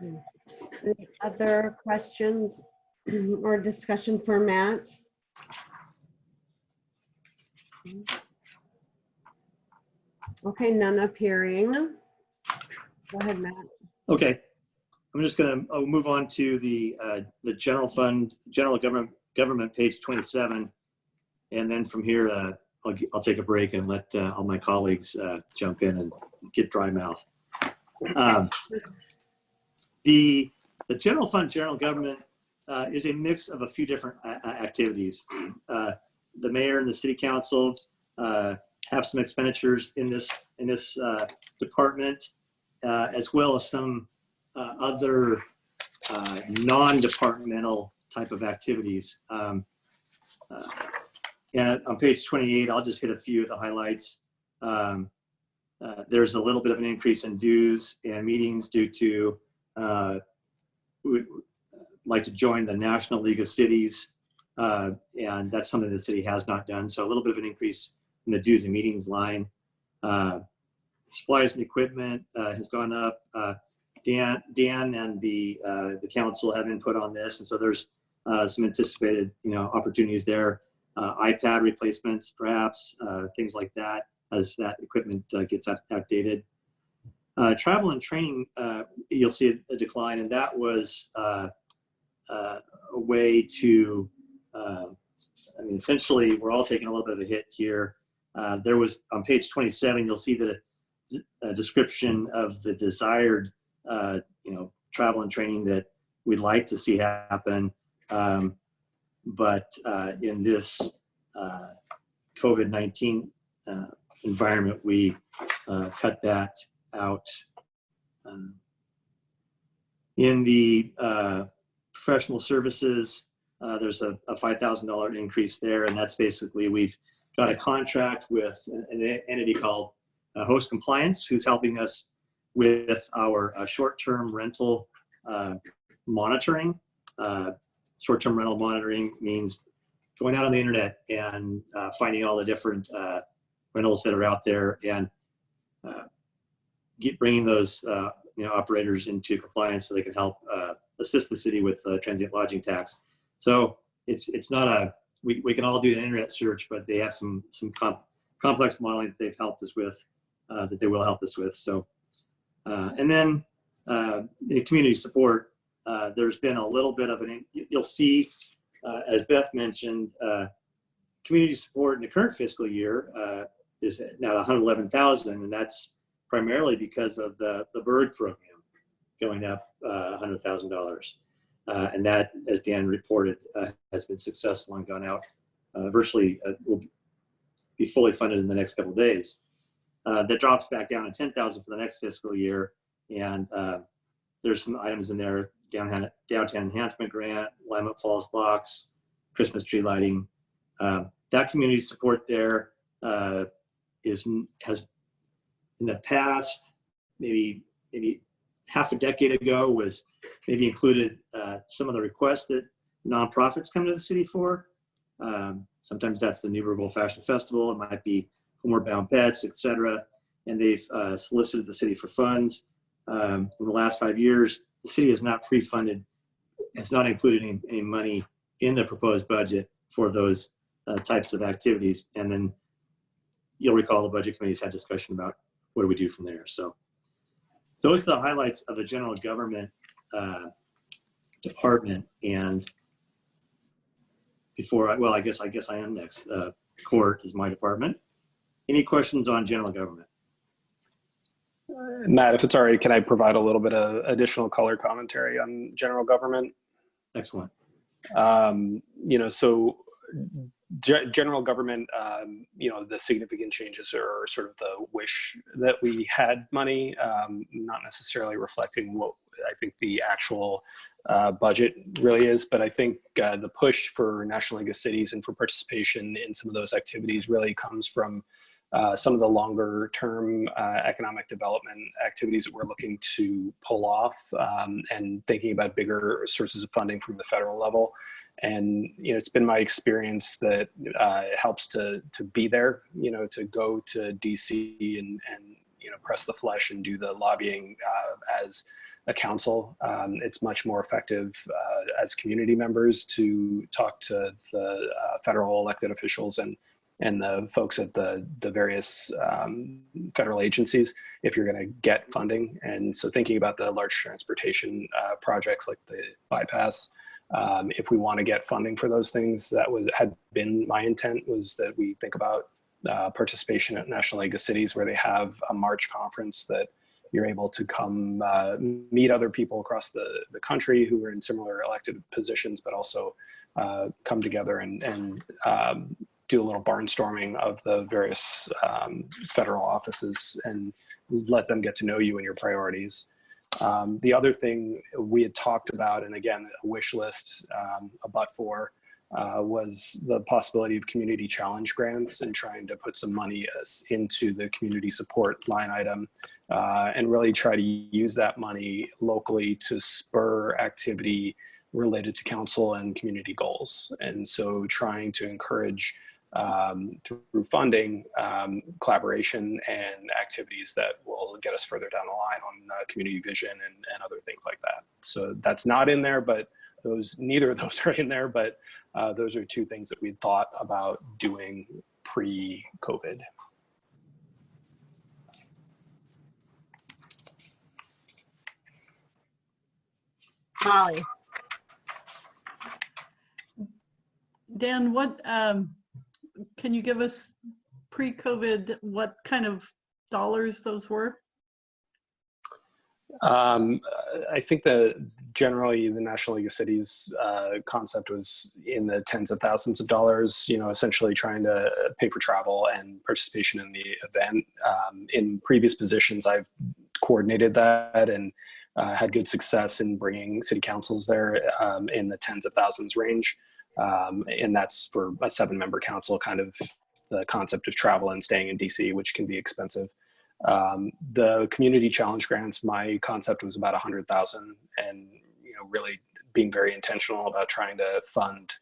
Any other questions or discussion for Matt? Okay, none appearing. Go ahead, Matt. Okay, I'm just going to move on to the general fund, general government, page 27, and then from here I'll take a break and let all my colleagues jump in and get dry mouth. The general fund, general government is a mix of a few different activities. The mayor and the city council have some expenditures in this department, as well as some other non-departmental type of activities. And on page 28, I'll just hit a few of the highlights. There's a little bit of an increase in dues and meetings due to we'd like to join the National League of Cities, and that's something the city has not done. So a little bit of an increase in the dues and meetings line. Supplies and equipment has gone up. Dan and the council have input on this, and so there's some anticipated opportunities there. iPad replacements, perhaps, things like that, as that equipment gets outdated. Travel and training, you'll see a decline, and that was a way to, essentially, we're all taking a little bit of a hit here. There was, on page 27, you'll see the description of the desired, travel and training that we'd like to see happen. But in this COVID-19 environment, we cut that out. In the professional services, there's a $5,000 increase there, and that's basically we've got a contract with an entity called Host Compliance, who's helping us with our short-term rental monitoring. short-term rental monitoring means going out on the internet and finding all the different rentals that are out there and bringing those operators into compliance so they can help assist the city with transient lodging tax. So it's not a we can all do an internet search, but they have some complex modeling that they've helped us with, that they will help us with. So and then the community support. There's been a little bit of you'll see, as Beth mentioned, community support in the current fiscal year is now 111,000, and that's primarily because of the Berg program going up $100,000. And that, as Dan reported, has been successful and gone out virtually, will be fully funded in the next couple of days. That drops back down to 10,000 for the next fiscal year. And there's some items in there, downtown enhancement grant, Willamette Falls blocks, Christmas tree lighting. That community support there has in the past, maybe half a decade ago, was maybe included some of the requests that nonprofits come to the city for. Sometimes that's the Newberg Old Fashioned Festival. It might be Homeward Bound Pets, etc. And they've solicited the city for funds. In the last 5 years, the city has not pre-funded, has not included any money in the proposed budget for those types of activities. And then you'll recall the budget committee's had discussion about what do we do from there. So those are the highlights of the general government department. And before I guess I am next. Court is my department. Any questions on general government? Matt, if it's all right, can I provide a little bit of additional color commentary on general government? Excellent. So general government, the significant changes are sort of the wish that we had money, not necessarily reflecting what I think the actual budget really is. But I think the push for National League of Cities and for participation in some of those activities really comes from some of the longer term economic development activities that we're looking to pull off, and thinking about bigger sources of funding from the federal level. And it's been my experience that it helps to be there, to go to DC and press the flesh and do the lobbying as a council. It's much more effective as community members to talk to the federal elected officials and the folks at the various federal agencies if you're going to get funding. And so thinking about the large transportation projects like the bypass, if we want to get funding for those things, had been my intent, was that we think about participation at National League of Cities, where they have a March conference that you're able to come meet other people across the country who are in similar elected positions, but also come together and do a little barnstorming of the various federal offices and let them get to know you and your priorities. The other thing we had talked about, and again, a wish list, was the possibility of community challenge grants and trying to put some money into the community support line item, and really try to use that money locally to spur activity related to council and community goals. And so trying to encourage through funding, collaboration and activities that will get us further down the line on community vision and other things like that. So that's not in there, but neither of those are in there, but those are two things that we thought about doing pre-COVID. Molly. Dan, what can you give us pre-COVID, what kind of dollars those were? I think that generally the National League of Cities concept was in the tens of thousands of dollars, essentially trying to pay for travel and participation in the event. In previous positions, I've coordinated that and had good success in bringing city councils there in the tens of thousands range. And that's for a 7-member council, kind of the concept of travel and staying in DC, which can be expensive. The community challenge grants, my concept was about 100,000, and really being very intentional about trying to fund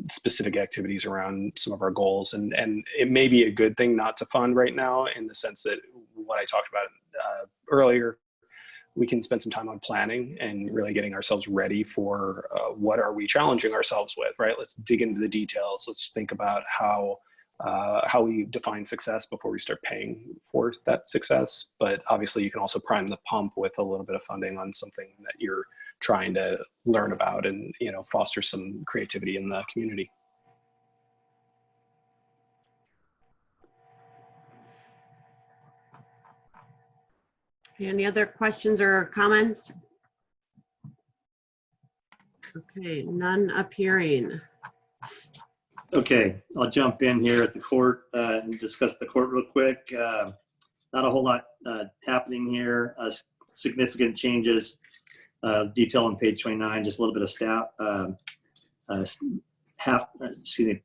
specific activities around some of our goals. And it may be a good thing not to fund right now, in the sense that what I talked about earlier, we can spend some time on planning and really getting ourselves ready for what are we challenging ourselves with, right? Let's dig into the details. Let's think about how we define success before we start paying for that success. But obviously you can also prime the pump with a little bit of funding on something that you're trying to learn about and, you know, foster some creativity in the community. Any other questions or comments? Okay, none appearing. Okay, I'll jump in here at the court and discuss the court real quick. Not a whole lot happening here. Significant changes. Detail on page 29, just a little bit of staff. 0.1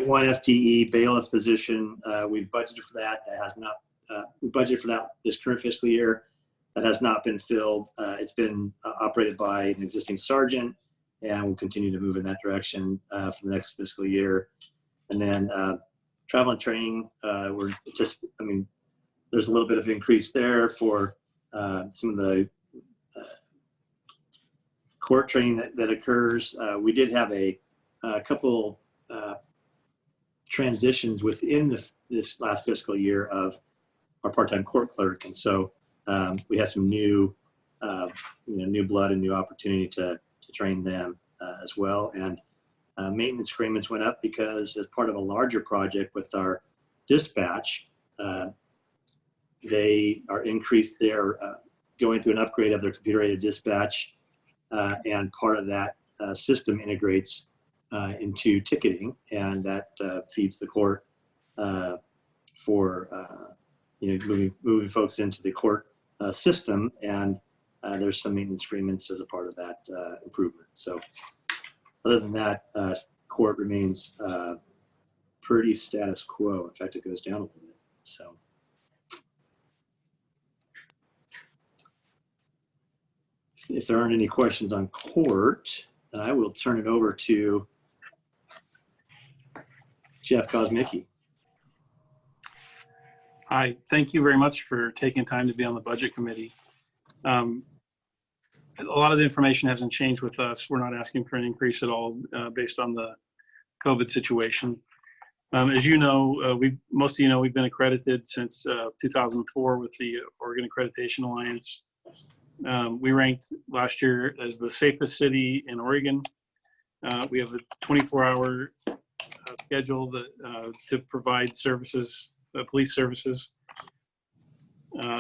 FTE bailiff position. We've budgeted for that. That has not. We budgeted for that this current fiscal year. That has not been filled. It's been operated by an existing sergeant, and we'll continue to move in that direction for the next fiscal year. And then travel and training. We're just. I mean, there's a little bit of increase there for some of the court training that occurs. We did have a couple transitions within this last fiscal year of our part-time court clerk, and so we have some new, new blood and new opportunity to train them as well. And maintenance agreements went up because, as part of a larger project with our dispatch, they are increased their going through an upgrade of their computer-aided dispatch, and part of that system integrates into ticketing, and that feeds the court for moving folks into the court system. And there's some maintenance agreements as a part of that improvement. So other than that, court remains pretty status quo. In fact, it goes down a little bit. So. If there aren't any questions on court, then I will turn it over to Jeff Kosmicki. Hi, thank you very much for taking time to be on the budget committee. A lot of the information hasn't changed with us. We're not asking for an increase at all based on the COVID situation. As you know, most of you know, we've been accredited since 2004 with the Oregon Accreditation Alliance. We ranked last year as the safest city in Oregon. We have a 24-hour schedule that, to provide services, police services.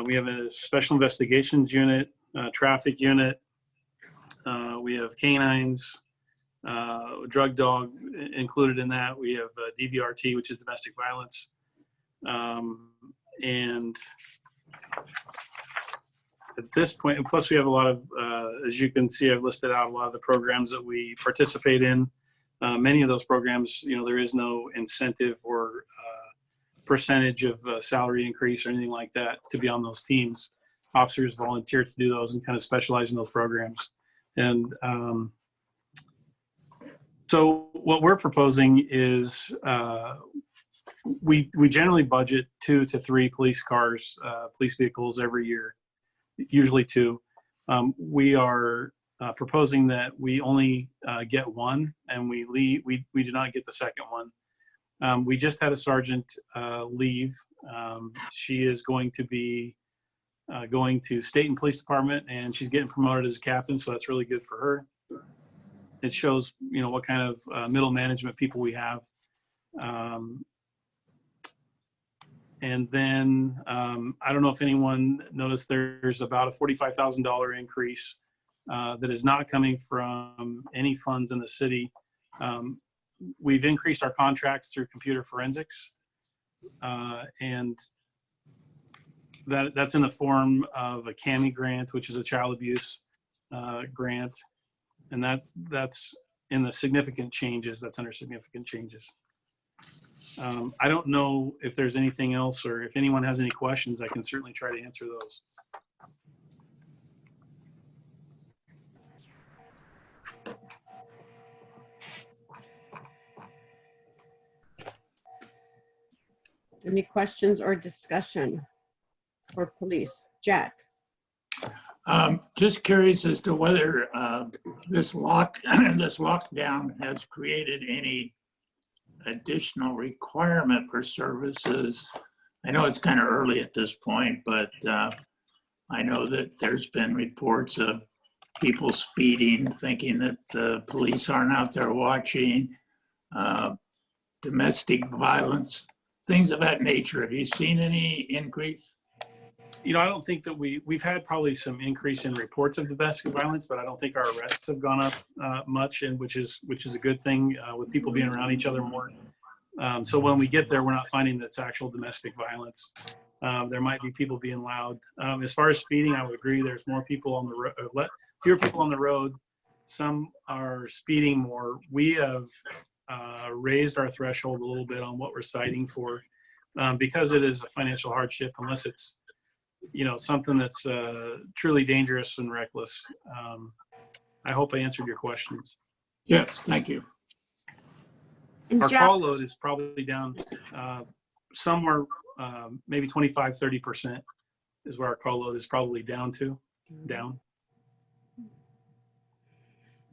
We have a special investigations unit, traffic unit. We have canines, drug dog included in that. We have DVRT, which is domestic violence. And at this point, and plus we have a lot of, as you can see, I've listed out a lot of the programs that we participate in. Many of those programs, there is no incentive or percentage of salary increase or anything like that to be on those teams. Officers volunteer to do those and kind of specialize in those programs. And so what we're proposing is we generally budget 2 to 3 police cars, police vehicles every year. Usually 2. We are proposing that we only get 1, and we do not get the second one. We just had a sergeant leave. She is going to be going to state and police department, and she's getting promoted as a captain, so that's really good for her. It shows what kind of middle management people we have. And then I don't know if anyone noticed, there's about a $45,000 increase that is not coming from any funds in the city. We've increased our contracts through computer forensics, and that's in the form of a CAMI grant, which is a child abuse grant, and that's in the significant changes. That's under significant changes. I don't know if there's anything else, or if anyone has any questions, I can certainly try to answer those. Any questions or discussion for police? Jack? Just curious as to whether this this lockdown has created any additional requirement for services. I know it's kind of early at this point, but I know that there's been reports of people speeding, thinking that the police aren't out there watching, domestic violence, things of that nature. Have you seen any increase? You know, I don't think that we've had probably some increase in reports of domestic violence, but I don't think our arrests have gone up much, and which is a good thing with people being around each other more. So when we get there, we're not finding that's actual domestic violence. There might be people being loud. As far as speeding, I would agree. There's more people on the road, fewer people on the road. Some are speeding more. We have raised our threshold a little bit on what we're citing for, because it is a financial hardship, unless it's, you know, something that's truly dangerous and reckless. I hope I answered your questions. Yes, thank you. Our call load is probably down somewhere, maybe 25, 30% is where our call load is probably down.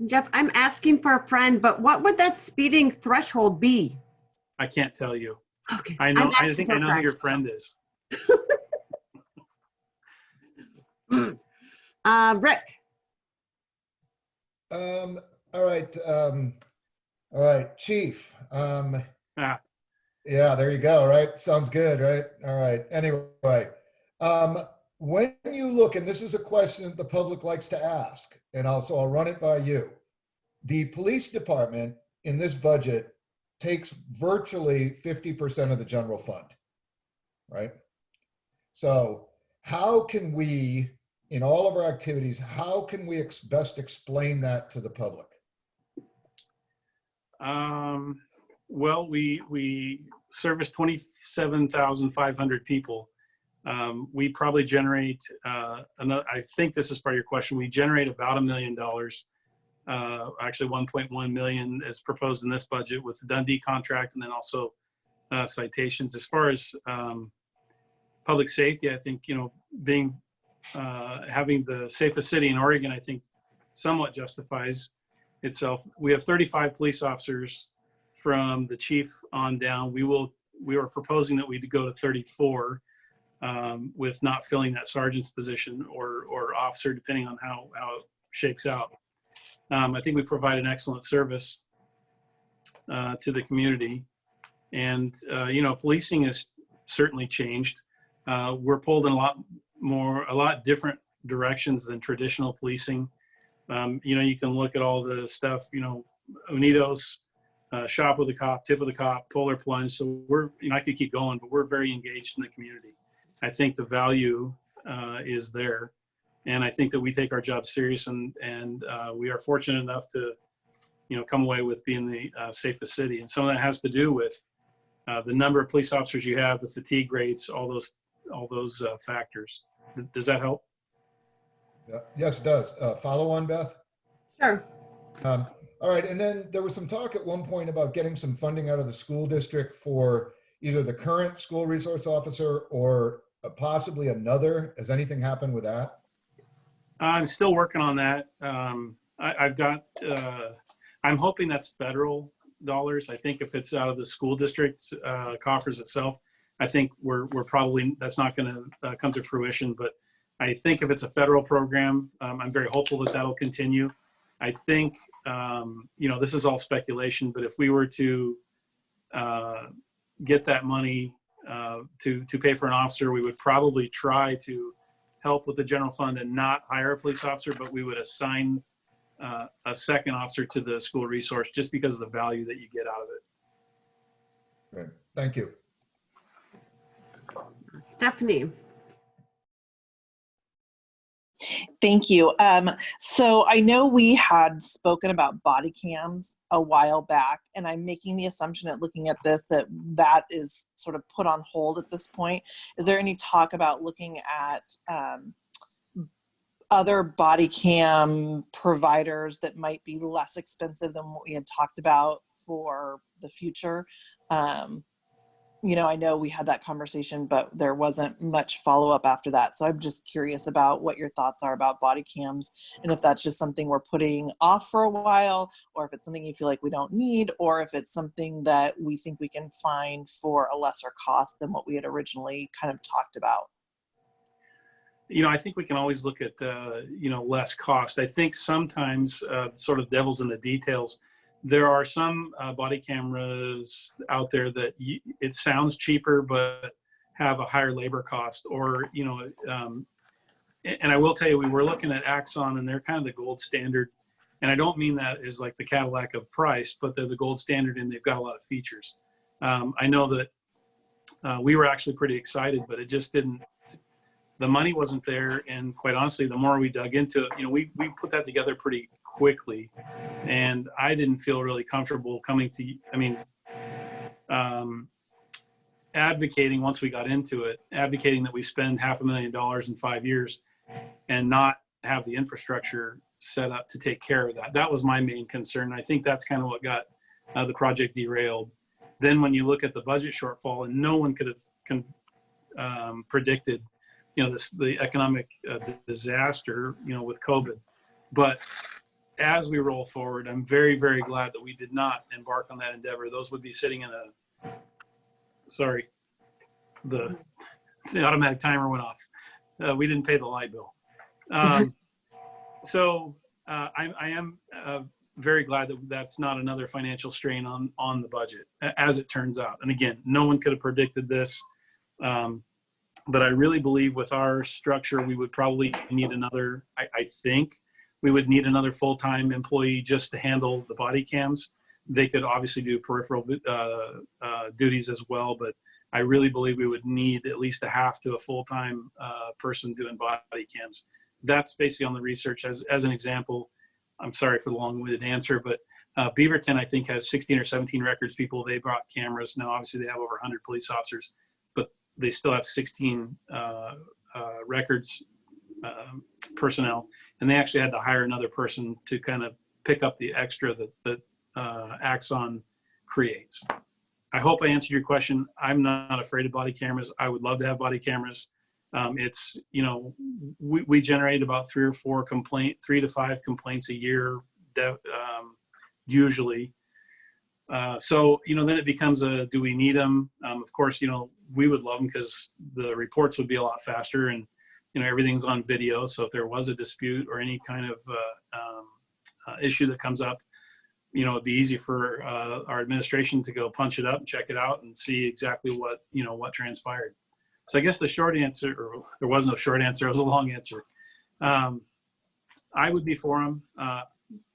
Jeff, I'm asking for a friend, but what would that speeding threshold be? I can't tell you. Okay. I think I know who your friend is. Rick. All right, Chief. Yeah, there you go. Right, sounds good, right? All right. Anyway, when you look, and this is a question that the public likes to ask, and also I'll run it by you. The police department in this budget takes virtually 50% of the general fund, right? So how can we, in all of our activities, how can we best explain that to the public? Well, we service 27,500 people. We probably generate, I think this is part of your question, we generate about $1 million, actually 1.1 million as proposed in this budget with the Dundee contract, and then also citations. As far as public safety, I think, you know, being having the safest city in Oregon, I think somewhat justifies itself. We have 35 police officers from the chief on down. We are proposing that we go to 34 with not filling that sergeant's position or officer, depending on how it shakes out. I think we provide an excellent service to the community, and you know, policing has certainly changed. We're pulled in a lot different directions than traditional policing. You know, you can look at all the stuff, you know, Unidos, shop with a cop, tip with a cop, pull or plunge. So we're, you know, I could keep going, but we're very engaged in the community. I think the value is there, and I think that we take our job serious, and we are fortunate enough to, you know, come away with being the safest city. And some of that has to do with the number of police officers you have, the fatigue rates, all those factors. Does that help? Yes, it does. Follow on, Beth? Sure. All right, and then there was some talk at one point about getting some funding out of the school district for either the current school resource officer or possibly another. Has anything happened with that? I'm still working on that. I've got, I'm hoping that's federal dollars. I think if it's out of the school district coffers itself, I think we're probably, that's not going to come to fruition. But I think if it's a federal program, I'm very hopeful that that'll continue. I think, you know, this is all speculation, but if we were to get that money to pay for an officer, we would probably try to help with the general fund and not hire a police officer, but we would assign a second officer to the school resource just because of the value that you get out of it. Great. Thank you. Stephanie. Thank you. So I know we had spoken about body cams a while back, and I'm making the assumption at looking at this that that is sort of put on hold at this point. Is there any talk about looking at other body cam providers that might be less expensive than what we had talked about for the future? you know, I know we had that conversation, but there wasn't much follow-up after that. So I'm just curious about what your thoughts are about body cams, and if that's just something we're putting off for a while, or if it's something you feel like we don't need, or if it's something that we think we can find for a lesser cost than what we had originally kind of talked about. You know, I think we can always look at, you know, less cost. I think sometimes sort of devil's in the details. There are some body cameras out there that it sounds cheaper, but have a higher labor cost, or, you know, and I will tell you, we were looking at Axon, and they're kind of the gold standard. And I don't mean that as like the Cadillac of price, but they're the gold standard, and they've got a lot of features. I know that we were actually pretty excited, but it just didn't, the money wasn't there. And quite honestly, the more we dug into it, you know, we put that together pretty quickly, and I didn't feel really comfortable coming to, I mean, advocating, once we got into it, advocating that we spend $500,000 in 5 years and not have the infrastructure set up to take care of that. That was my main concern. I think that's kind of what got the project derailed. Then when you look at the budget shortfall, and no one could have predicted, you know, the economic disaster, you know, with COVID. But as we roll forward, I'm very, very glad that we did not embark on that endeavor. Those would be sitting in a, sorry, the automatic timer went off. We didn't pay the light bill. So I am very glad that that's not another financial strain on the budget, as it turns out. And again, no one could have predicted this. But I really believe with our structure, we would probably need another, I think we would need another full-time employee just to handle the body cams. They could obviously do peripheral duties as well, but I really believe we would need at least a half to a full-time person doing body cams. That's basically on the research. As an example, I'm sorry for the long-winded answer, but Beaverton, I think, has 16 or 17 records people. They brought cameras. Now, obviously, they have over 100 police officers, but they still have 16 records personnel, and they actually had to hire another person to kind of pick up the extra that Axon creates. I hope I answered your question. I'm not afraid of body cameras. I would love to have body cameras. It's, you know, we generate about 3 to 5 complaints a year, usually. So, you know, then it becomes do we need them? Of course, you know, we would love them because the reports would be a lot faster, and, you know, everything's on video. So if there was a dispute or any kind of issue that comes up, you know, it'd be easy for our administration to go punch it up and check it out and see exactly what, you know, what transpired. So I guess the short answer, or there was no short answer, it was a long answer. I would be for them.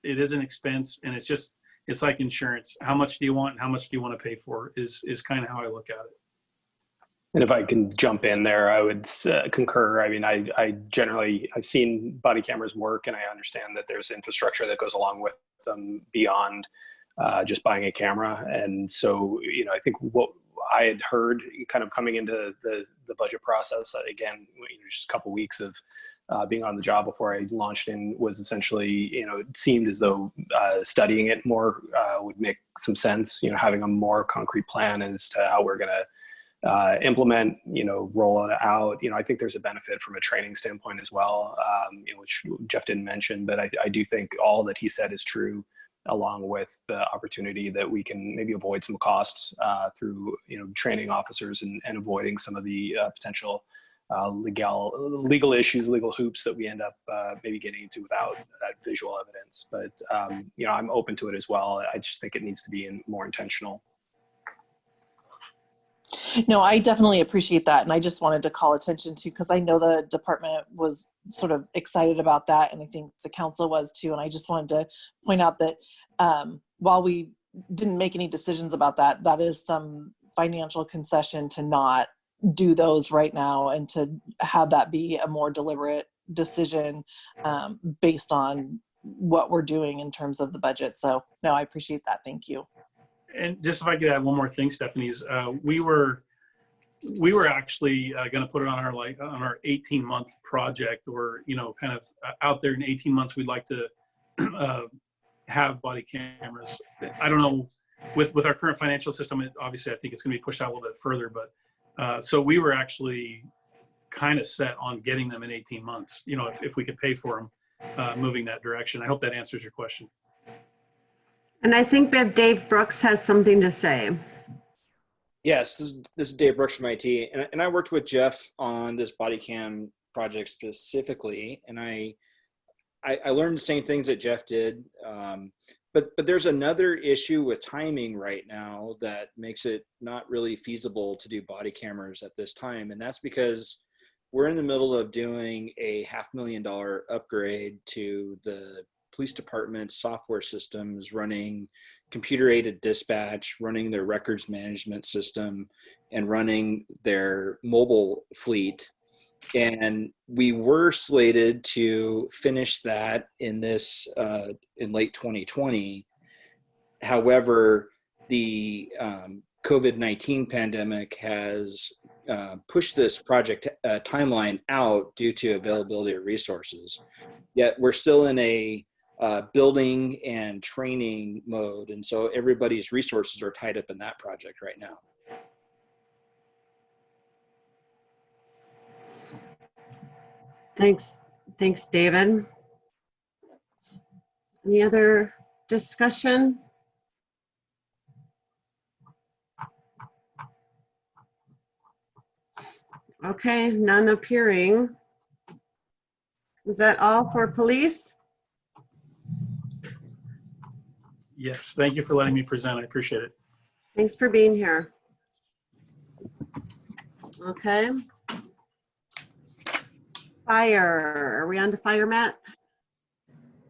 It is an expense, and it's like insurance. How much do you want and how much do you want to pay for is kind of how I look at it. And if I can jump in there, I would concur. I mean, I've seen body cameras work, and I understand that there's infrastructure that goes along with them beyond just buying a camera. And so, you know, I think what I had heard kind of coming into the budget process, again, just a couple of weeks of being on the job before I launched in, was essentially, you know, it seemed as though studying it more would make some sense, you know, having a more concrete plan as to how we're going to implement, you know, roll it out. You know, I think there's a benefit from a training standpoint as well, you know, which Jeff didn't mention, but I do think all that he said is true, along with the opportunity that we can maybe avoid some costs through, you know, training officers and avoiding some of the potential legal issues, legal hoops that we end up maybe getting into without that visual evidence. But, you know, I'm open to it as well. I just think it needs to be more intentional. No, I definitely appreciate that. And I just wanted to call attention to, because I know the department was sort of excited about that, and I think the council was too. And I just wanted to point out that while we didn't make any decisions about that, that is some financial concession to not do those right now, and to have that be a more deliberate decision based on what we're doing in terms of the budget. So no, I appreciate that. Thank you. And just if I could add one more thing, Stephanie's, we were actually going to put it on our 18-month project, or, you know, kind of out there in 18 months, we'd like to have body cameras. I don't know with our current financial system, obviously I think it's going to be pushed out a little bit further, but so we were actually kind of set on getting them in 18 months, you know, if we could pay for them, moving that direction. I hope that answers your question. And I think that Dave Brooks has something to say. Yes, this is Dave Brooks from IT, and I worked with Jeff on this body cam project specifically, and I learned the same things that Jeff did, but there's another issue with timing right now that makes it not really feasible to do body cameras at this time, and that's because we're in the middle of doing a $500,000 upgrade to the police department software systems, running computer-aided dispatch, running their records management system, and running their mobile fleet. And we were slated to finish that in this in late 2020. However, the COVID-19 pandemic has pushed this project timeline out due to availability of resources. Yet we're still in a building and training mode, and so everybody's resources are tied up in that project right now. Thanks, David. Any other discussion? Okay, none appearing. Is that all for police? Yes, thank you for letting me present. I appreciate it. Thanks for being here. Okay. Fire, are we on to fire, Matt?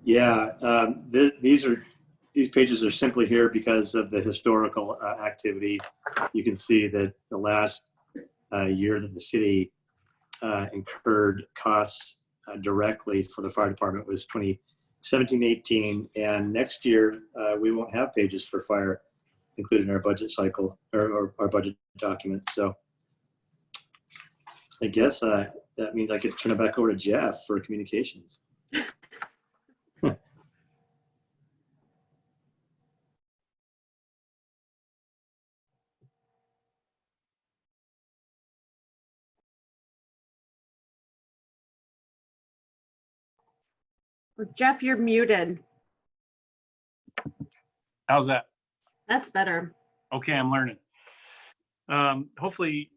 Yeah, these pages are simply here because of the historical activity. You can see that the last year that the city incurred costs directly for the fire department was 2017-18, and next year we won't have pages for fire included in our budget cycle or our budget document. So I guess that means I could turn it back over to Jeff for communications. Jeff, you're muted. How's that? That's better. Okay, I'm learning. Hopefully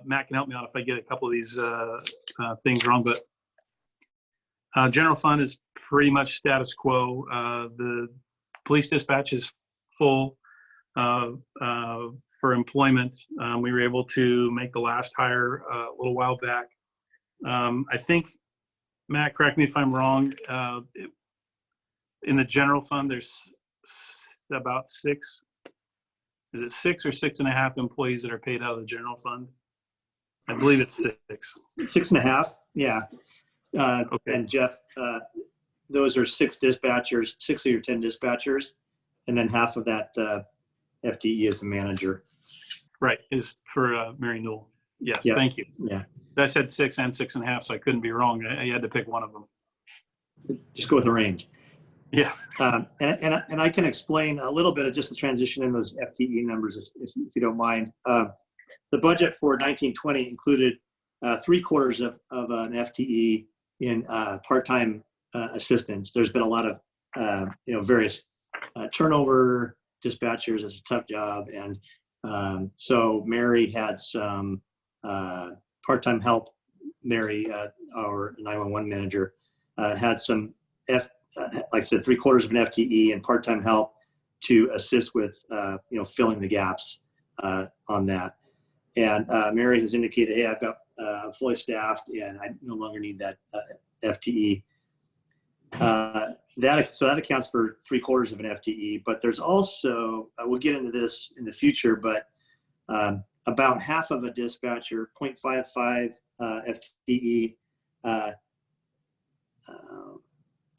Matt can help me out if I get a couple of these things wrong, but general fund is pretty much status quo. The police dispatch is full for employment. We were able to make the last hire a little while back. I think, Matt, correct me if I'm wrong, in the general fund, there's about six or 6.5 employees that are paid out of the general fund? I believe it's 6. 6.5, yeah. Okay. And Jeff, those are 6 dispatchers, 6 of your 10 dispatchers, and then half of that FTE is the manager. Right, is for Mary Newell. Yes, Yeah. Thank you. Yeah. I said 6 and 6.5, so I couldn't be wrong. I had to pick one of them. Just go with the range. Yeah. And I can explain a little bit of just the transition in those FTE numbers, if you don't mind. The budget for 1920 included 3/4 of an FTE in part-time assistance. There's been a lot of various turnover. Dispatchers is a tough job, and so Mary had some part-time help. Mary, our 911 manager, had some like I said, 3/4 of an FTE and part-time help to assist with filling the gaps on that. And Mary has indicated, hey, I've got fully staffed and I no longer need that FTE. So that accounts for 3/4 of an FTE, but there's also, we'll get into this in the future, but about half of a dispatcher, 0.55 FTE,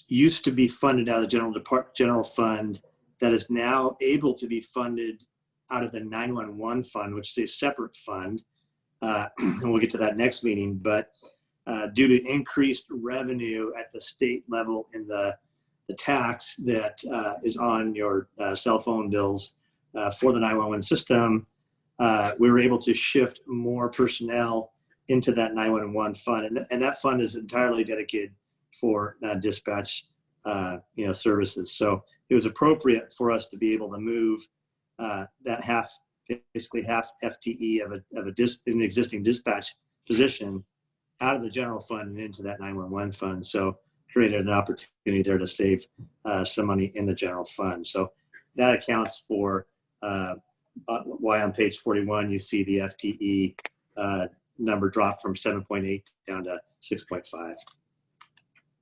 used to be funded out of the general fund that is now able to be funded out of the 911 fund, which is a separate fund. And we'll get to that next meeting, but due to increased revenue at the state level in the tax that is on your cell phone bills, for the 911 system, we were able to shift more personnel into that 911 fund, and that fund is entirely dedicated for dispatch services. So it was appropriate for us to be able to move that basically half FTE of an existing dispatch position out of the general fund and into that 911 fund. So created an opportunity there to save some money in the general fund. So that accounts for why on page 41 you see the FTE number drop from 7.8 down to 6.5.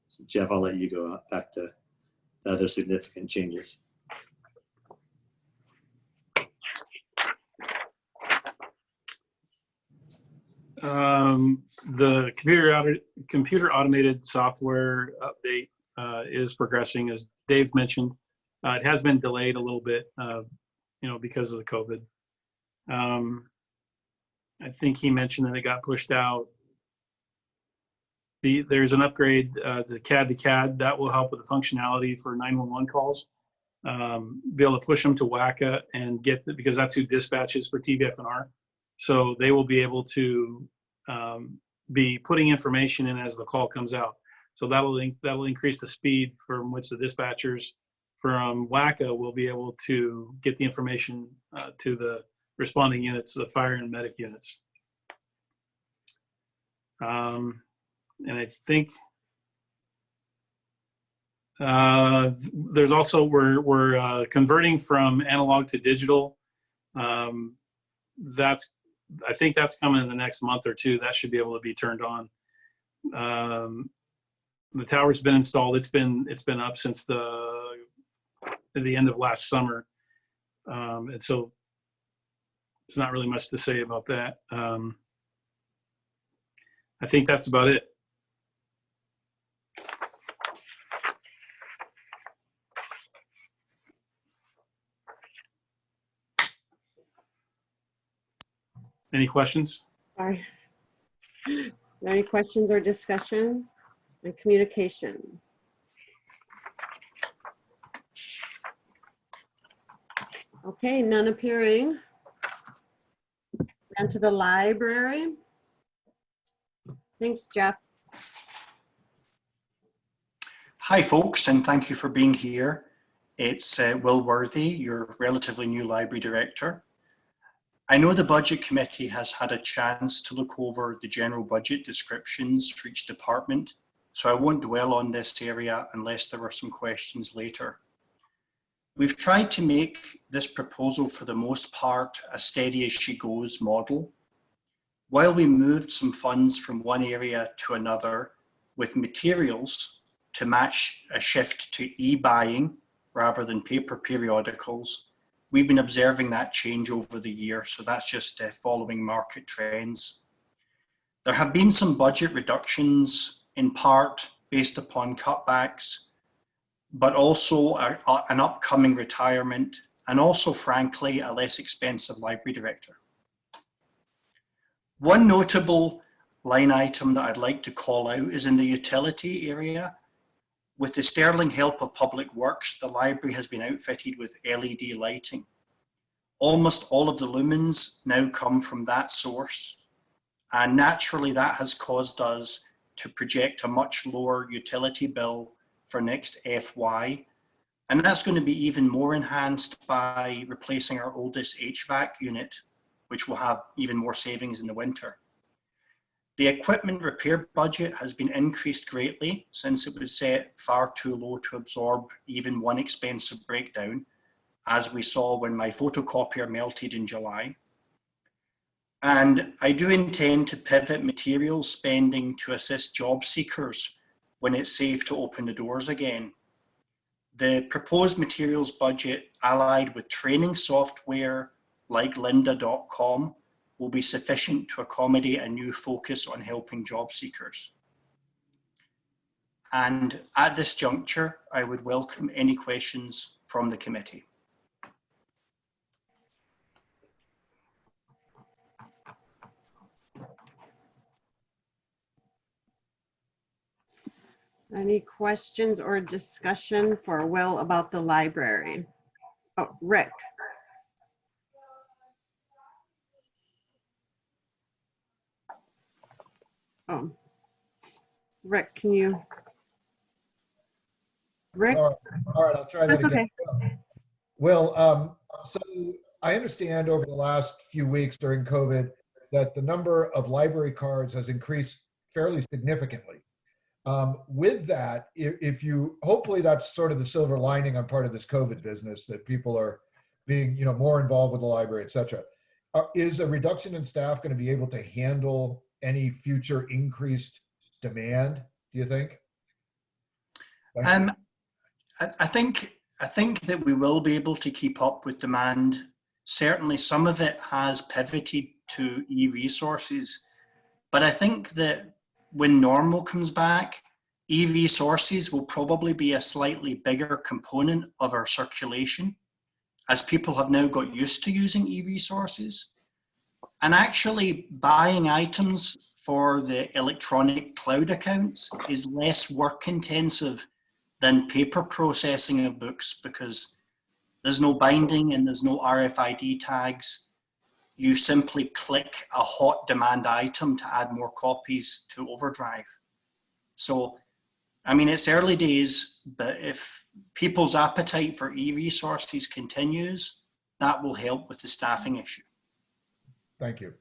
So Jeff, I'll let you go back to the other significant changes. The computer automated software update is progressing, as Dave mentioned. It has been delayed a little bit, because of the COVID. I think he mentioned that it got pushed out. There's an upgrade to CAD that will help with the functionality for 911 calls. Be able to push them to WACA and because that's who dispatches for TVFNR. So they will be able to be putting information in as the call comes out. So that'll increase the speed from which the dispatchers from WACA will be able to get the information to the responding units, the fire and medic units. And I think there's also, we're converting from analog to digital. I think that's coming in the next month or two. That should be able to be turned on. The tower's been installed. It's been up since the end of last summer. And so there's not really much to say about that. I think that's about it. Any questions? Sorry. Are there any questions or discussion and communications? Okay, none appearing. And to the library. Thanks, Jeff. Hi, folks, and thank you for being here. It's Will Worthy, your relatively new library director. I know the Budget Committee has had a chance to look over the general budget descriptions for each department, so I won't dwell on this area unless there were some questions later. We've tried to make this proposal for the most part a steady as she goes model. While we moved some funds from one area to another with materials to match a shift to e-buying rather than paper periodicals, we've been observing that change over the year, so that's just following market trends. There have been some budget reductions, in part based upon cutbacks, but also an upcoming retirement, and also, frankly, a less expensive library director. One notable line item that I'd like to call out is in the utility area. With the sterling help of Public Works, the library has been outfitted with LED lighting. Almost all of the lumens now come from that source, and naturally that has caused us to project a much lower utility bill for next FY, and that's going to be even more enhanced by replacing our oldest HVAC unit, which will have even more savings in the winter. The equipment repair budget has been increased greatly since it was set far too low to absorb even one expensive breakdown, as we saw when my photocopier melted in July. And I do intend to pivot materials spending to assist job seekers when it's safe to open the doors again. The proposed materials budget, allied with training software like lynda.com, will be sufficient to accommodate a new focus on helping job seekers. And at this juncture, I would welcome any questions from the committee. Any questions or discussion for Will about the library? Oh, Rick. Oh, Rick, can you? Rick? All right, I'll try that That's again. okay. Well, so I understand over the last few weeks during COVID that the number of library cards has increased fairly significantly. With that, if you, hopefully that's sort of the silver lining on part of this COVID business, that people are being, more involved with the library, et cetera. Is a reduction in staff going to be able to handle any future increased demand, do you think? I think that we will be able to keep up with demand. Certainly some of it has pivoted to e-resources, but I think that when normal comes back, e-resources will probably be a slightly bigger component of our circulation, as people have now got used to using e-resources. And actually buying items for the electronic cloud accounts is less work intensive than paper processing of books, because there's no binding and there's no RFID tags. You simply click a hot demand item to add more copies to Overdrive. So, I mean, it's early days, but if people's appetite for e-resources continues, that will help with the staffing issue. Thank you.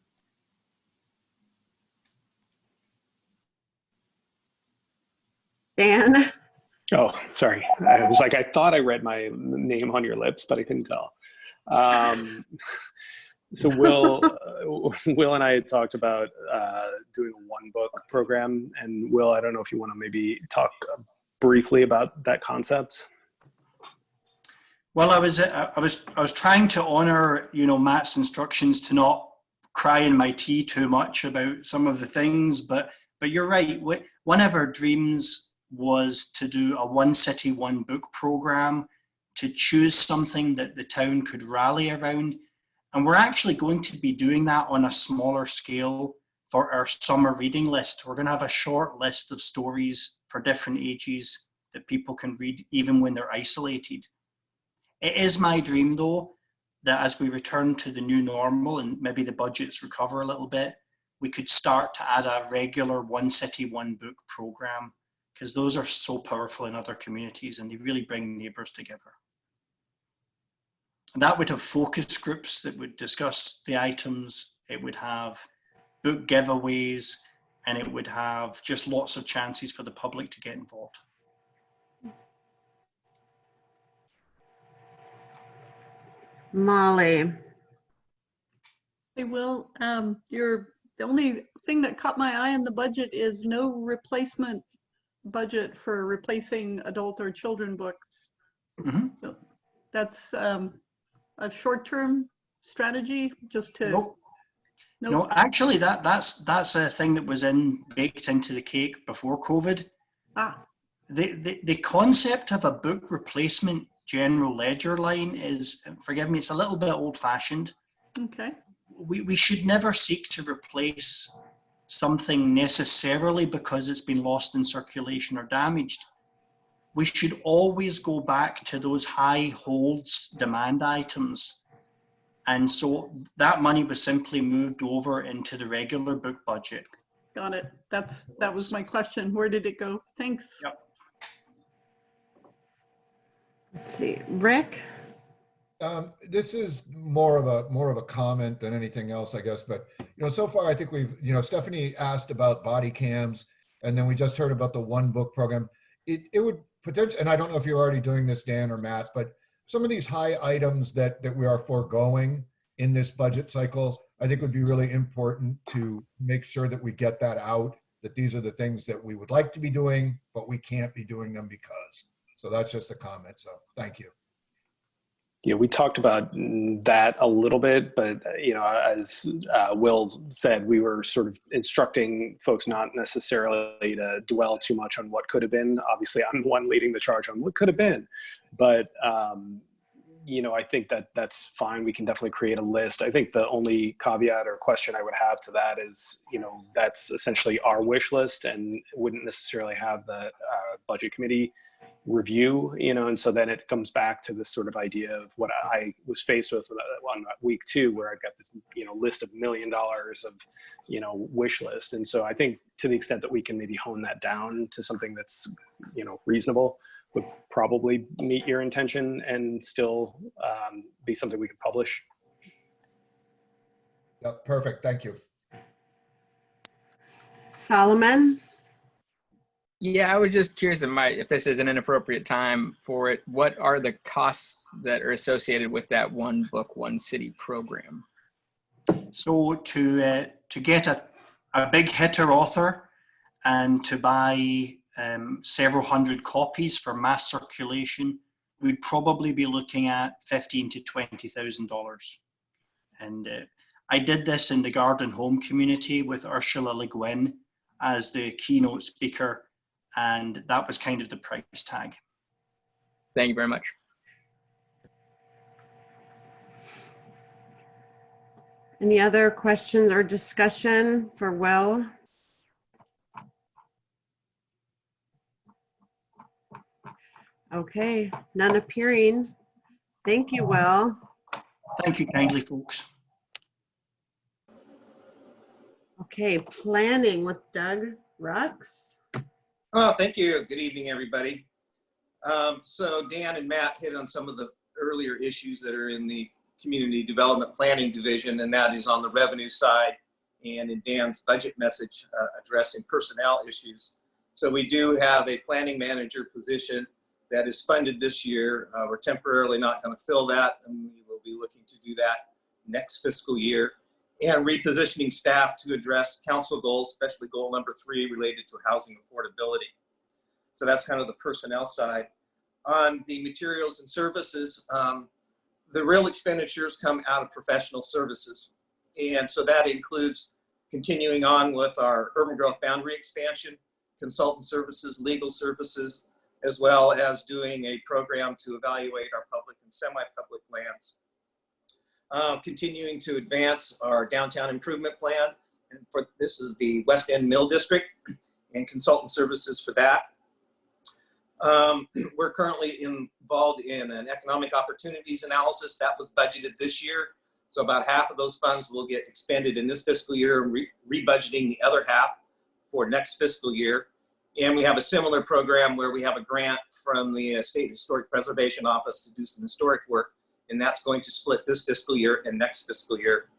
Dan? Oh, sorry. I was like, I thought I read my name on your lips, but I couldn't tell. So Will and I had talked about doing a one book program, and Will, I don't know if you want to maybe talk briefly about that concept. Well, I was trying to honor, Matt's instructions to not cry in my tea too much about some of the things, but you're right. One of our dreams was to do a one city, one book program, to choose something that the town could rally around. And we're actually going to be doing that on a smaller scale for our summer reading list. We're going to have a short list of stories for different ages that people can read even when they're isolated. It is my dream, though, that as we return to the new normal and maybe the budgets recover a little bit, we could start to add a regular one city, one book program, because those are so powerful in other communities and they really bring neighbours together. And that would have focus groups that would discuss the items, it would have book giveaways, and it would have just lots of chances for the public to get involved. Molly. Hey, Will, the only thing that caught my eye in the budget is no replacement budget for replacing adult or children books. Mm-hmm. So that's a short-term strategy, just to. Nope. No, actually, that's a thing that was baked into the cake before COVID. Ah. The concept of a book replacement general ledger line is, forgive me, it's a little bit old-fashioned. Okay. We should never seek to replace something necessarily because it's been lost in circulation or damaged. We should always go back to those high holds demand items. And so that money was simply moved over into the regular book budget. Got it. That was my question. Where did it go? Thanks. Yep. Let's see, Rick? This is more of a comment than anything else, I guess. But so far I think we've, Stephanie asked about body cams, and then we just heard about the one book program. It would potentially, and I don't know if you're already doing this, Dan or Matt, but some of these high items that we are foregoing in this budget cycle, I think would be really important to make sure that we get that out, that these are the things that we would like to be doing, but we can't be doing them because. So that's just a comment. So thank you. Yeah, we talked about that a little bit, but as Will said, we were sort of instructing folks not necessarily to dwell too much on what could have been. Obviously, I'm the one leading the charge on what could have been, but I think that's fine. We can definitely create a list. I think the only caveat or question I would have to that is, that's essentially our wish list and wouldn't necessarily have the budget committee review, and so then it comes back to this sort of idea of what I was faced with on week 2, where I've got this, list of $1 million of, wish list. And so I think to the extent that we can maybe hone that down to something that's, reasonable, would probably meet your intention and still be something we could publish. Yep, perfect. Thank you. Solomon? Yeah, I was just curious if this is an inappropriate time for it. What are the costs that are associated with that One Book, One City program? So to get a big hitter author and to buy several hundred copies for mass circulation, we'd probably be looking at $15,000 to $20,000. And I did this in the Garden Home community with Ursula Le Guin as the keynote speaker, and that was kind of the price tag. Thank you very much. Any other questions or discussion for Will? Okay, none appearing. Thank you, Will. Thank you kindly, folks. Okay, planning with Doug Rux. Oh, thank you. Good evening, everybody. So Dan and Matt hit on some of the earlier issues that are in the Community Development Planning Division, and that is on the revenue side, and in Dan's budget message addressing personnel issues. So we do have a planning manager position that is funded this year. We're temporarily not going to fill that, and we will be looking to do that next fiscal year. And repositioning staff to address council goals, especially goal number 3 related to housing affordability. So that's kind of the personnel side. On the materials and services, the real expenditures come out of professional services. And so that includes continuing on with our urban growth boundary expansion, consultant services, legal services, as well as doing a program to evaluate our public and semi-public lands. Continuing to advance our downtown improvement plan. And this is the West End Mill District and consultant services for that. We're currently involved in an economic opportunities analysis that was budgeted this year. So about half of those funds will get expended in this fiscal year, rebudgeting the other half for next fiscal year. And we have a similar program where we have a grant from the State Historic Preservation Office to do some historic work, and that's going to split this fiscal year and next fiscal year.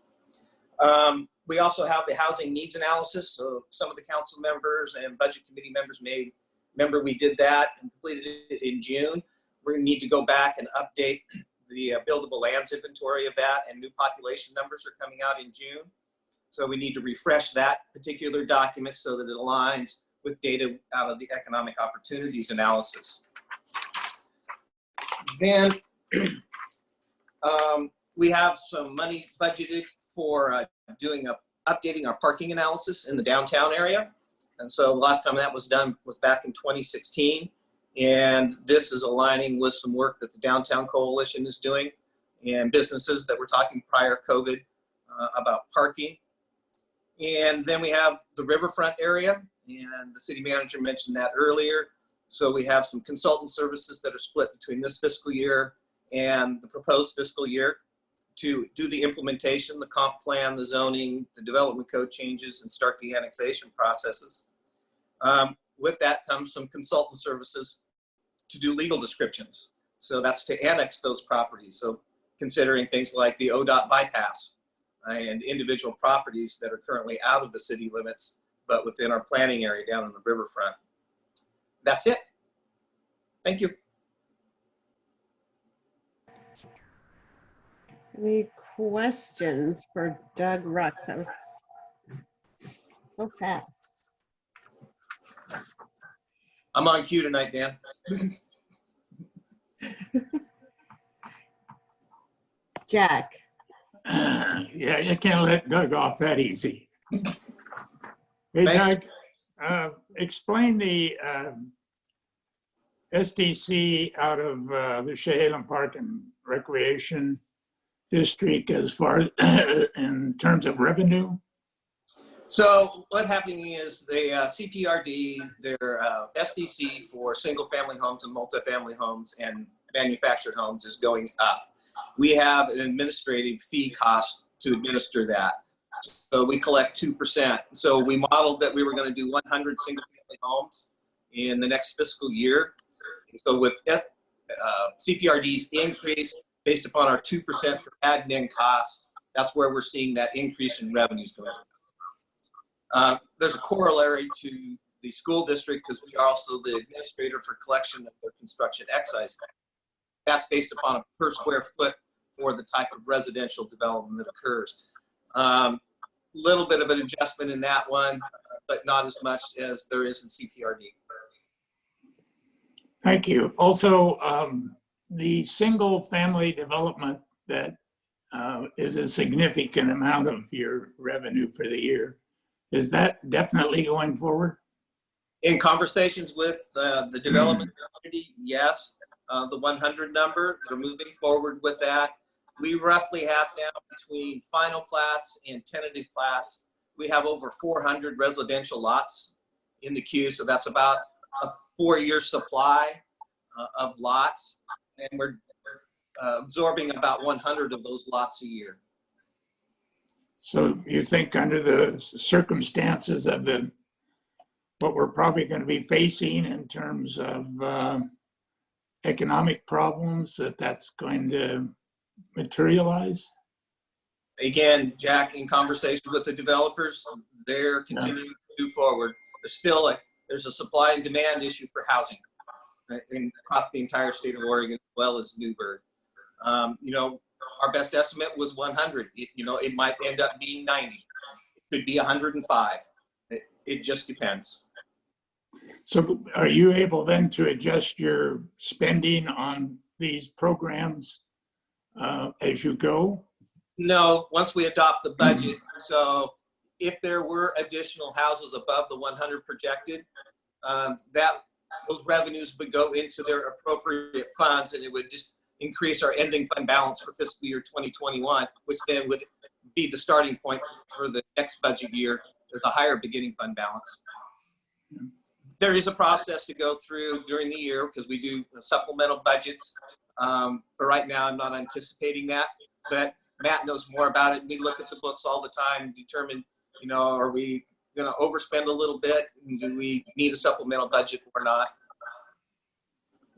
We also have the housing needs analysis. So some of the council members and budget committee members may remember we did that and completed it in June. We're going to need to go back and update the buildable lands inventory of that, and new population numbers are coming out in June. So we need to refresh that particular document so that it aligns with data out of the economic opportunities analysis. Then we have some money budgeted for updating our parking analysis in the downtown area. And so the last time that was done was back in 2016. And this is aligning with some work that the Downtown Coalition is doing and businesses that were talking prior COVID about parking. And then we have the riverfront area, and the city manager mentioned that earlier. So we have some consultant services that are split between this fiscal year and the proposed fiscal year to do the implementation, the comp plan, the zoning, the development code changes, and start the annexation processes. With that comes some consultant services to do legal descriptions. So that's to annex those properties. So considering things like the ODOT bypass and individual properties that are currently out of the city limits, but within our planning area down on the riverfront. That's it. Thank you. Any questions for Doug Rux? That was so fast. I'm on cue tonight, Dan. Jack. Yeah, you can't let Doug off that easy. Hey, Thanks. Doug, explain the SDC out of the Chehalis Park and Recreation District as far as in terms of revenue. So what's happening is the CPRD, their SDC for single family homes and multifamily homes and manufactured homes is going up. We have an administrative fee cost to administer that. So we collect 2%. So we modeled that we were going to do 100 single family homes in the next fiscal year. So with CPRD's increase based upon our 2% for admin costs, that's where we're seeing that increase in revenues coming. There's a corollary to the school district because we are also the administrator for collection of their construction excise tax. That's based upon a per square foot for the type of residential development that occurs. Little bit of an adjustment in that one, but not as much as there is in CPRD. Thank you. Also, the single family development that is a significant amount of your revenue for the year. Is that definitely going forward? In conversations with the development community, yes. The 100 number, they're moving forward with that. We roughly have now between final plats and tentative plats, we have over 400 residential lots in the queue. So that's about a 4-year supply of lots. And we're absorbing about 100 of those lots a year. So you think under the circumstances of what we're probably going to be facing in terms of economic problems, that's going to materialize? Again, Jack, in conversation with the developers, they're continuing to move forward. There's a supply and demand issue for housing across the entire state of Oregon, as well as Newberg. Our best estimate was 100. It might end up being 90. It could be 105. It just depends. So are you able then to adjust your spending on these programs as you go? No, once we adopt the budget. So if there were additional houses above the 100 projected, those revenues would go into their appropriate funds, and it would just increase our ending fund balance for fiscal year 2021, which then would be the starting point for the next budget year as a higher beginning fund balance. There is a process to go through during the year because we do supplemental budgets. But right now I'm not anticipating that, but Matt knows more about it. We look at the books all the time and determine, are we going to overspend a little bit? And do we need a supplemental budget or not?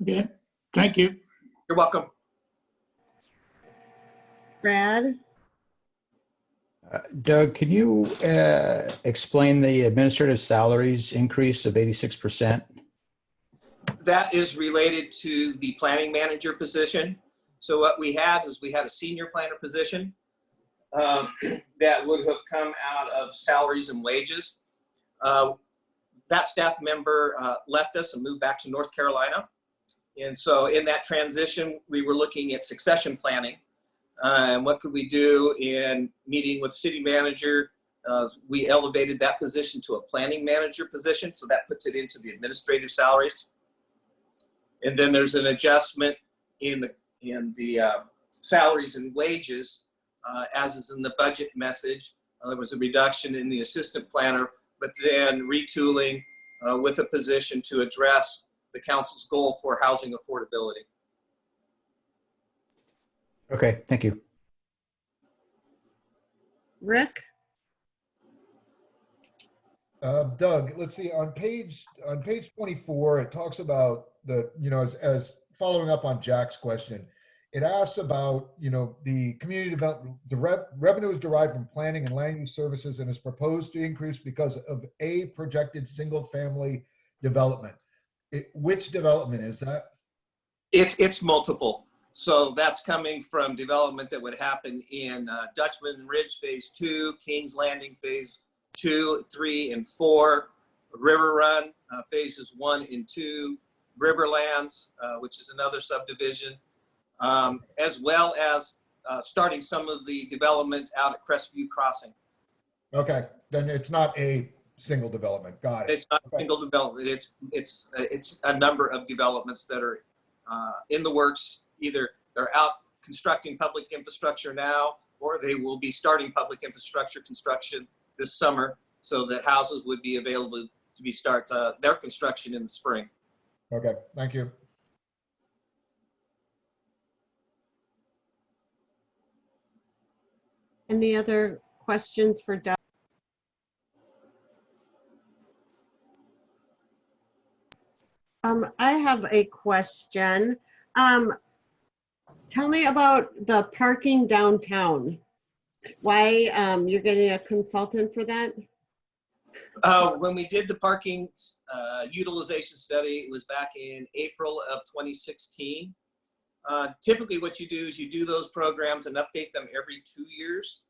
Okay, thank you. You're welcome. Brad? Doug, can you explain the administrative salaries increase of 86%? That is related to the planning manager position. So what we had was we had a senior planner position that would have come out of salaries and wages. That staff member left us and moved back to North Carolina. And so in that transition, we were looking at succession planning. And what could we do in meeting with city manager? We elevated that position to a planning manager position. So that puts it into the administrative salaries. And then there's an adjustment in the salaries and wages, as is in the budget message. There was a reduction in the assistant planner, but then retooling with a position to address the council's goal for housing affordability. Okay, thank you. Rick? Doug, let's see, on page 24, it talks about as following up on Jack's question, it asks about, the community development, the revenue is derived from planning and land use services and is proposed to increase because of a projected single family development. Which development is that? It's multiple. So that's coming from development that would happen in Dutchman Ridge Phase 2, Kings Landing Phase 2, 3, and 4, River Run Phases 1 and 2, Riverlands, which is another subdivision, as well as starting some of the development out at Crestview Crossing. Okay, then it's not a single development. Got it. It's not a single development. It's a number of developments that are in the works. Either they're out constructing public infrastructure now, or they will be starting public infrastructure construction this summer so that houses would be available to be start their construction in the spring. Okay, thank you. Any other questions for Doug? I have a question. Tell me about the parking downtown. Why you're getting a consultant for that? When we did the parking utilization study, it was back in April of 2016. Typically what you do is you do those programs and update them every 2 years.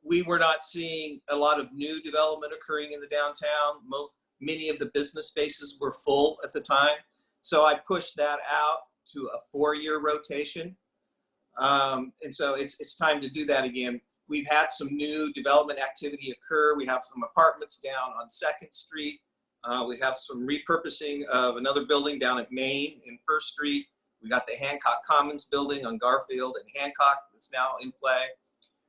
We were not seeing a lot of new development occurring in the downtown. Many of the business spaces were full at the time. So I pushed that out to a 4-year rotation. And so it's time to do that again. We've had some new development activity occur. We have some apartments down on 2nd Street. We have some repurposing of another building down at Main in 1st Street. We got the Hancock Commons building on Garfield and Hancock that's now in play.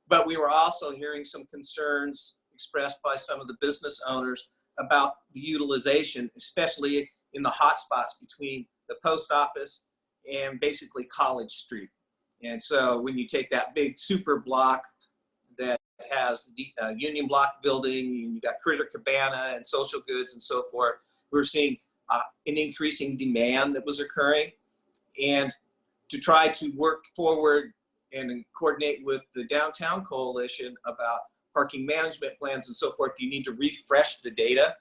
But we were also hearing some concerns expressed by some of the business owners about the utilization, especially in the hot spots between the post office and basically College Street. And so when you take that big super block that has the Union Block building, and you got Critter Cabana and social goods and so forth, we're seeing an increasing demand that was occurring. And to try to work forward and coordinate with the downtown coalition about parking management plans and so forth, you need to refresh the data.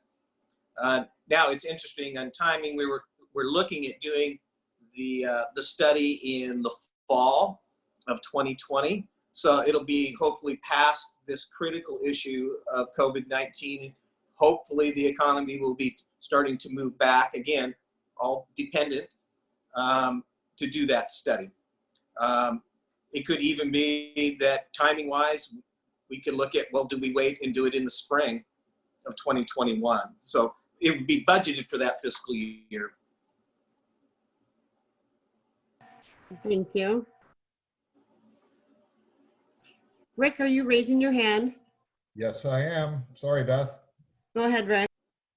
Now it's interesting on timing. We're looking at doing the study in the fall of 2020. So it'll be hopefully past this critical issue of COVID-19. Hopefully the economy will be starting to move back again, all dependent, to do that study. It could even be that timing wise, we could look at, well, do we wait and do it in the spring of 2021? So it would be budgeted for that fiscal year. Thank you. Rick, are you raising your hand? Yes, I am. Sorry, Beth. Go ahead, Rick.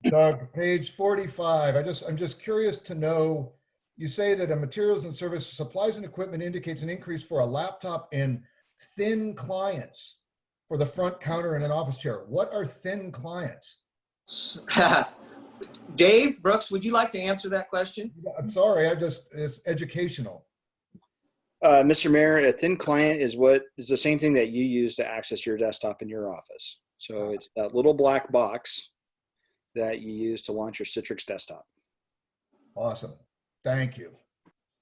Doug, page 45. I'm just curious to know, you say that a materials and services, supplies and equipment indicates an increase for a laptop and thin clients for the front counter and an office chair. What are thin clients? Dave Brooks, would you like to answer that question? I'm sorry, it's educational. Mr. Mayor, a thin client is the same thing that you use to access your desktop in your office. So it's that little black box that you use to launch your Citrix desktop. Awesome. Thank you.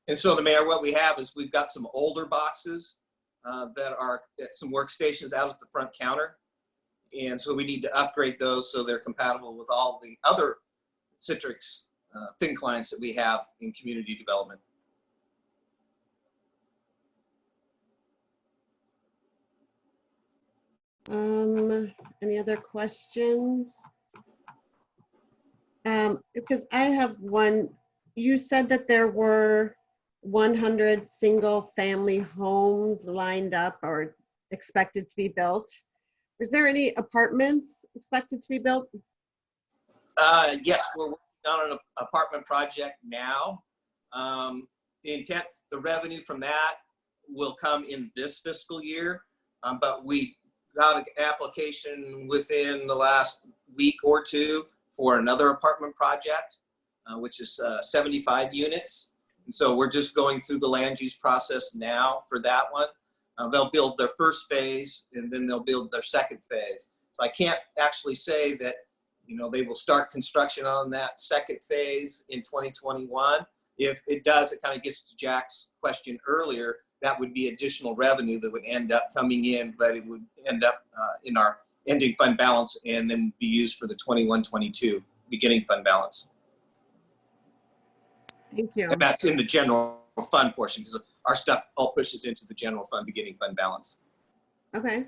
And so the mayor, what we have is we've got some older boxes that are at some workstations out at the front counter. And so we need to upgrade those so they're compatible with all the other Citrix thin clients that we have in community development. Any other questions? Because I have one. You said that there were 100 single family homes lined up or expected to be built. Is there any apartments expected to be built? Yes, we're working on an apartment project now. The intent, the revenue from that will come in this fiscal year, but we got an application within the last week or two for another apartment project, which is 75 units. And so we're just going through the land use process now for that one. They'll build their first phase and then they'll build their second phase. So I can't actually say that, you know, they will start construction on that second phase in 2021. If it does, it kind of gets to Jack's question earlier, that would be additional revenue that would end up coming in, but it would end up in our ending fund balance and then be used for the 21-22 beginning fund balance. Thank you. And that's in the general fund portion because our stuff all pushes into the general fund beginning fund balance. Okay.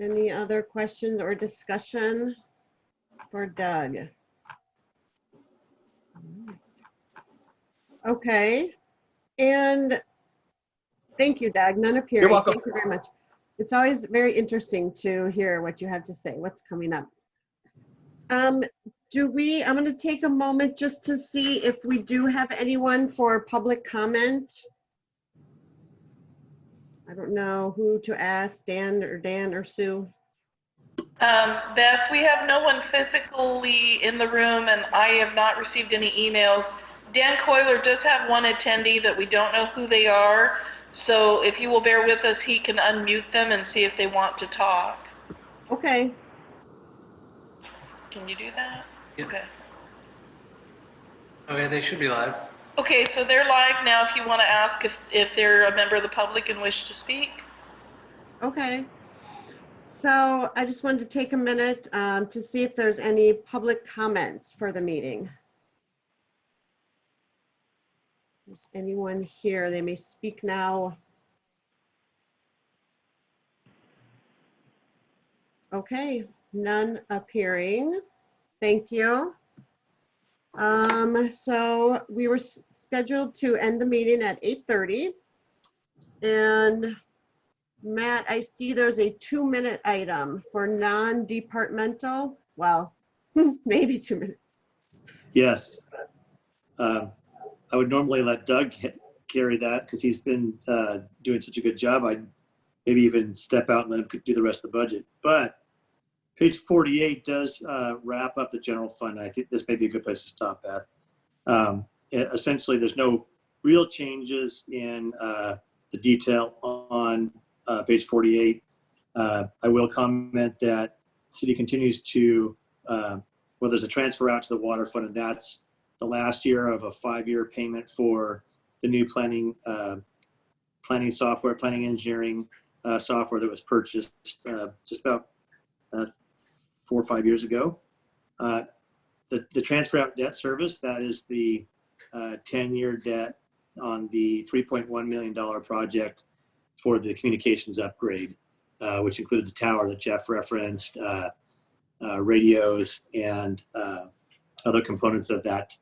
Any other questions or discussion for Doug? Okay. And Thank you, Doug. None appearing. You're welcome. Thank you very much. It's always very interesting to hear what you have to say, what's coming up. I'm going to take a moment just to see if we do have anyone for public comment. I don't know who to ask, Dan or Sue. Beth, we have no one physically in the room, and I have not received any emails. Dan Coiler does have one attendee that we don't know who they are, so if you will bear with us, he can unmute them and see if they want to talk. Okay. Can you do that? Yeah. Okay. Okay, they should be live. Okay, so they're live now if you want to ask if they're a member of the public and wish to speak. Okay. So I just wanted to take a minute to see if there's any public comments for the meeting. Is anyone here? They may speak now. Okay, none appearing. Thank you. So we were scheduled to end the meeting at 8:30. And Matt, I see there's a 2-minute item for non-departmental. Well, maybe 2 minutes. Yes. I would normally let Doug carry that because he's been doing such a good job. I'd maybe even step out and let him do the rest of the budget. But page 48 does wrap up the general fund. I think this may be a good place to stop at. Essentially, there's no real changes in the detail on page 48. I will comment that the city continues to, well, there's a transfer out to the water fund, and that's the last year of a 5-year payment for the new planning software, planning engineering software that was purchased just about 4 or 5 years ago. The transfer out debt service, that is the 10-year debt on the $3.1 million project for the communications upgrade, which included the tower that Jeff referenced, radios, and other components of that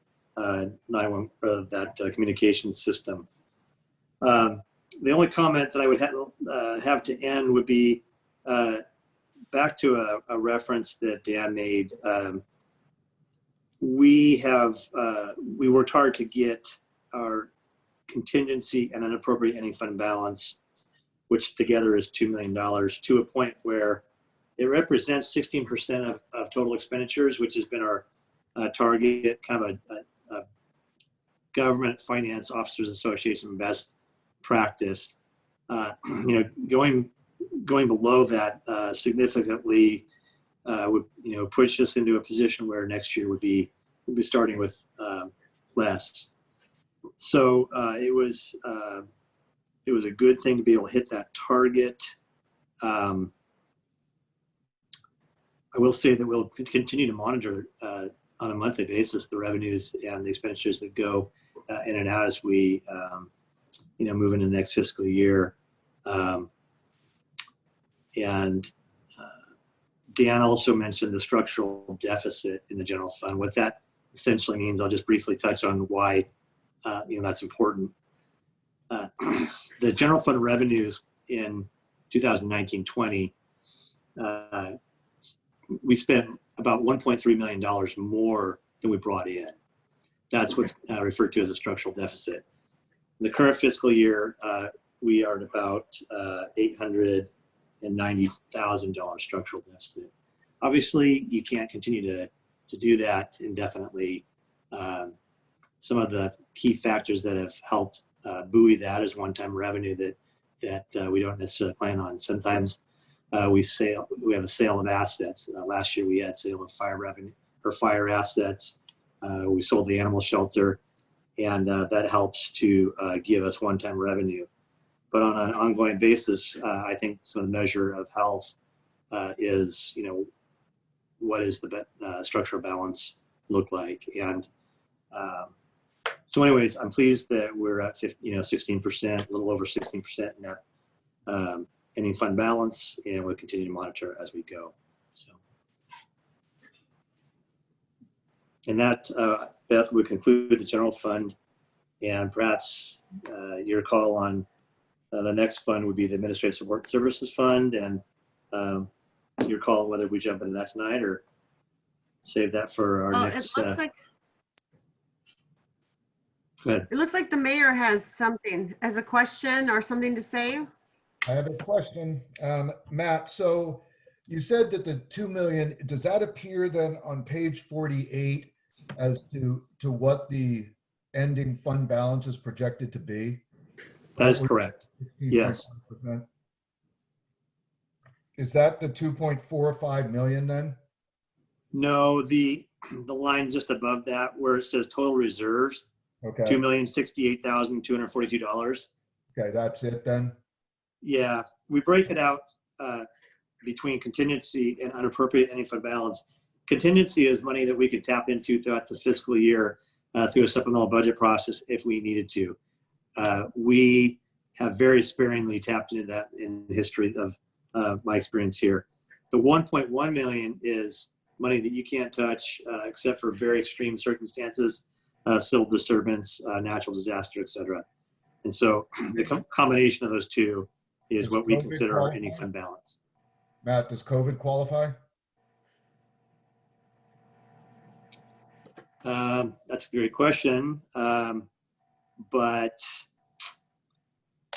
communications system. The only comment that I would have to end would be back to a reference that Dan made. We worked hard to get our contingency and unappropriate ending fund balance, which together is $2 million, to a point where it represents 16% of total expenditures, which has been our target, kind of a government finance officers association best practice. Going below that significantly would push us into a position where next year we'll be starting with less. So it was a good thing to be able to hit that target. I will say that we'll continue to monitor on a monthly basis the revenues and the expenditures that go in and out as we move into the next fiscal year. And Dan also mentioned the structural deficit in the general fund. What that essentially means, I'll just briefly touch on why that's important. The general fund revenues in 2019-20, we spent about $1.3 million more than we brought in. That's what's referred to as a structural deficit. In the current fiscal year, we are at about $890,000 structural deficit. Obviously, you can't continue to do that indefinitely. Some of the key factors that have helped buoy that is one-time revenue that we don't necessarily plan on. Sometimes we have a sale of assets. Last year we had sale of fire assets. We sold the animal shelter, and that helps to give us one-time revenue. But on an ongoing basis, I think some of the measure of health is, what is the structural balance look like? And so anyways, I'm pleased that we're at 16%, a little over 16% in that ending fund balance, and we'll continue to monitor as we go. So, and that, Beth, would conclude the general fund, and perhaps your call on The next fund would be the Administrative Support Services Fund, and your call whether we jump into that tonight or save that for our next. It looks like. Go ahead. It looks like the mayor has something as a question or something to say. I have a question, Matt. So you said that the 2 million, does that appear then on page 48 as to what the ending fund balance is projected to be? That is correct. Yes. Is that the 2.45 million then? No, the line just above that where it says total reserves. Okay. $2,068,242. Okay, that's it then. Yeah, we break it out between contingency and unappropriated ending fund balance. Contingency is money that we could tap into throughout the fiscal year through a supplemental budget process if we needed to. We have very sparingly tapped into that in the history of my experience here. The 1.1 million is money that you can't touch except for very extreme circumstances, civil disturbance, natural disaster, etc. And so the combination of those two is what we consider our ending fund balance. Matt, does COVID qualify? That's a great question. But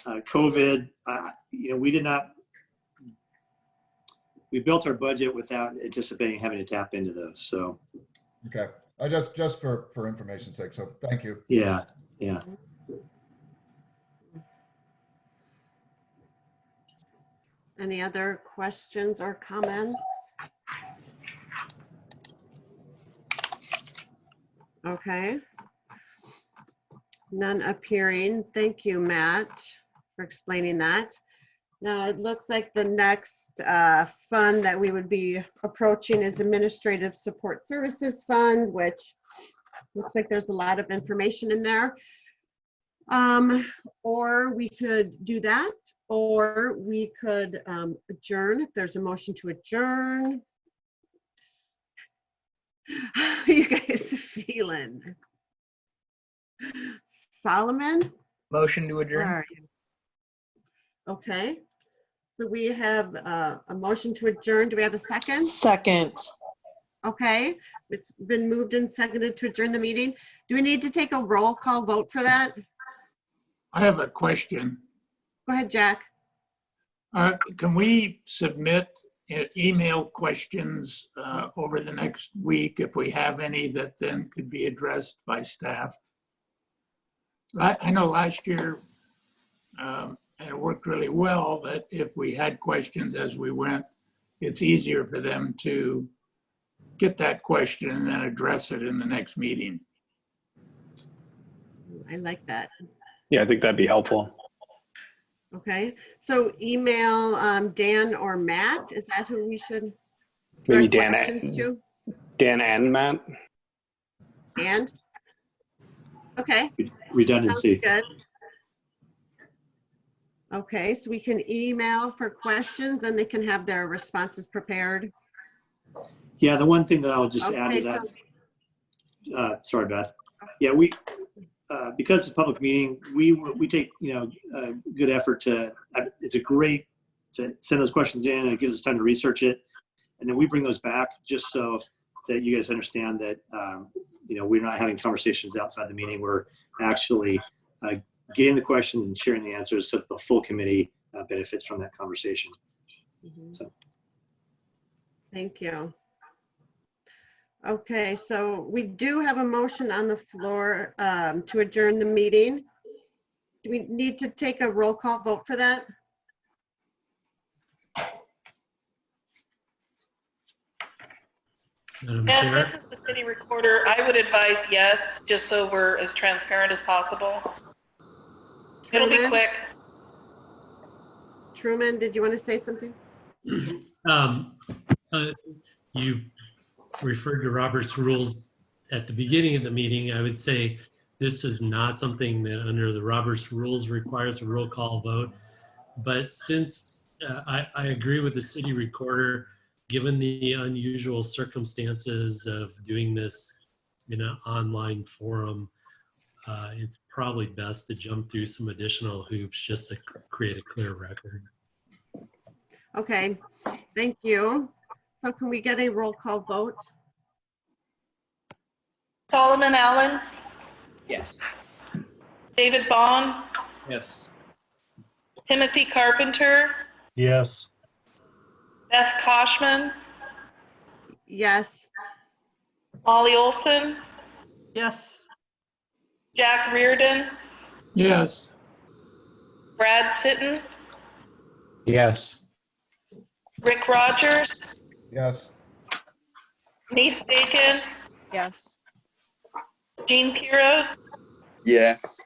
COVID, we built our budget without anticipating having to tap into those. So. Okay. I just for information's sake. So thank you. Yeah. Yeah. Any other questions or comments? Okay. None appearing. Thank you, Matt, for explaining that. Now it looks like the next fund that we would be approaching is Administrative Support Services Fund, which looks like there's a lot of information in there. Or we could do that, or we could adjourn if there's a motion to adjourn. How are you guys feeling? Solomon? Motion to adjourn. All right. Okay. So we have a motion to adjourn. Do we have a second? Second. Okay. It's been moved and seconded to adjourn the meeting. Do we need to take a roll call vote for that? I have a question. Go ahead, Jack. Can we submit email questions over the next week if we have any that then could be addressed by staff? I know last year, and it worked really well, that if we had questions as we went, it's easier for them to get that question and then address it in the next meeting. I like that. Yeah, I think that'd be helpful. Okay. So email Dan or Matt. Is that who we should Maybe direct questions to? Dan and Matt. And? Okay. Redundancy. Sounds good. Okay, so we can email for questions and they can have their responses prepared. Yeah, the one thing that I'll just add to that. Sorry, Beth. Yeah, we because it's a public meeting, we take good effort to. It's a great to send those questions in, and it gives us time to research it, and then we bring those back just so that you guys understand that we're not having conversations outside the meeting. We're actually getting the questions and sharing the answers so that the full committee benefits from that conversation. Mm-hmm. So. Thank you. Okay, so we do have a motion on the floor to adjourn the meeting. Do we need to take a roll call vote for that? Madam As Chair. this is the city recorder, I would advise yes, just so we're as transparent as possible. It'll be quick. Truman, did you want to say something? You referred to Robert's rules at the beginning of the meeting. I would say this is not something that under the Robert's rules requires a roll call vote. But since I agree with the city recorder, given the unusual circumstances of doing this in an online forum, it's probably best to jump through some additional hoops just to create a clear record. Okay, thank you. So can we get a roll call vote? Solomon Allen, Yes. David Bond, Yes. Timothy Carpenter, Yes. Beth Koshman, Yes. Molly Olson, Yes. Jack Reardon, Yes. Brad Sitton, Yes. Rick Rogers, Yes. Denise Bacon, Yes. Jean Quiroz, Yes.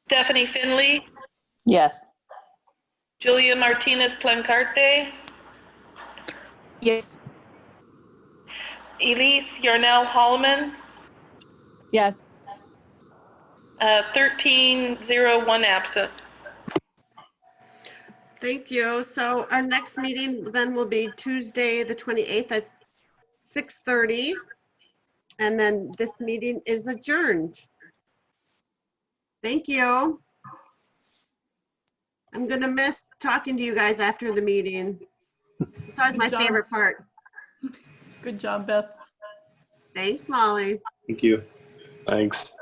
Stephanie Finley, Yes. Julia Martinez Plancarte, Yes. Elise Yarnell Hollamon, Yes. 13-0-1 absent. Thank you. So our next meeting then will be Tuesday, the 28th at 6:30. And then this meeting is adjourned. Thank you. I'm gonna miss talking to you guys after the meeting. It's always my Good job. favorite part. Good job, Beth. Thanks, Molly. Thank you. Thanks.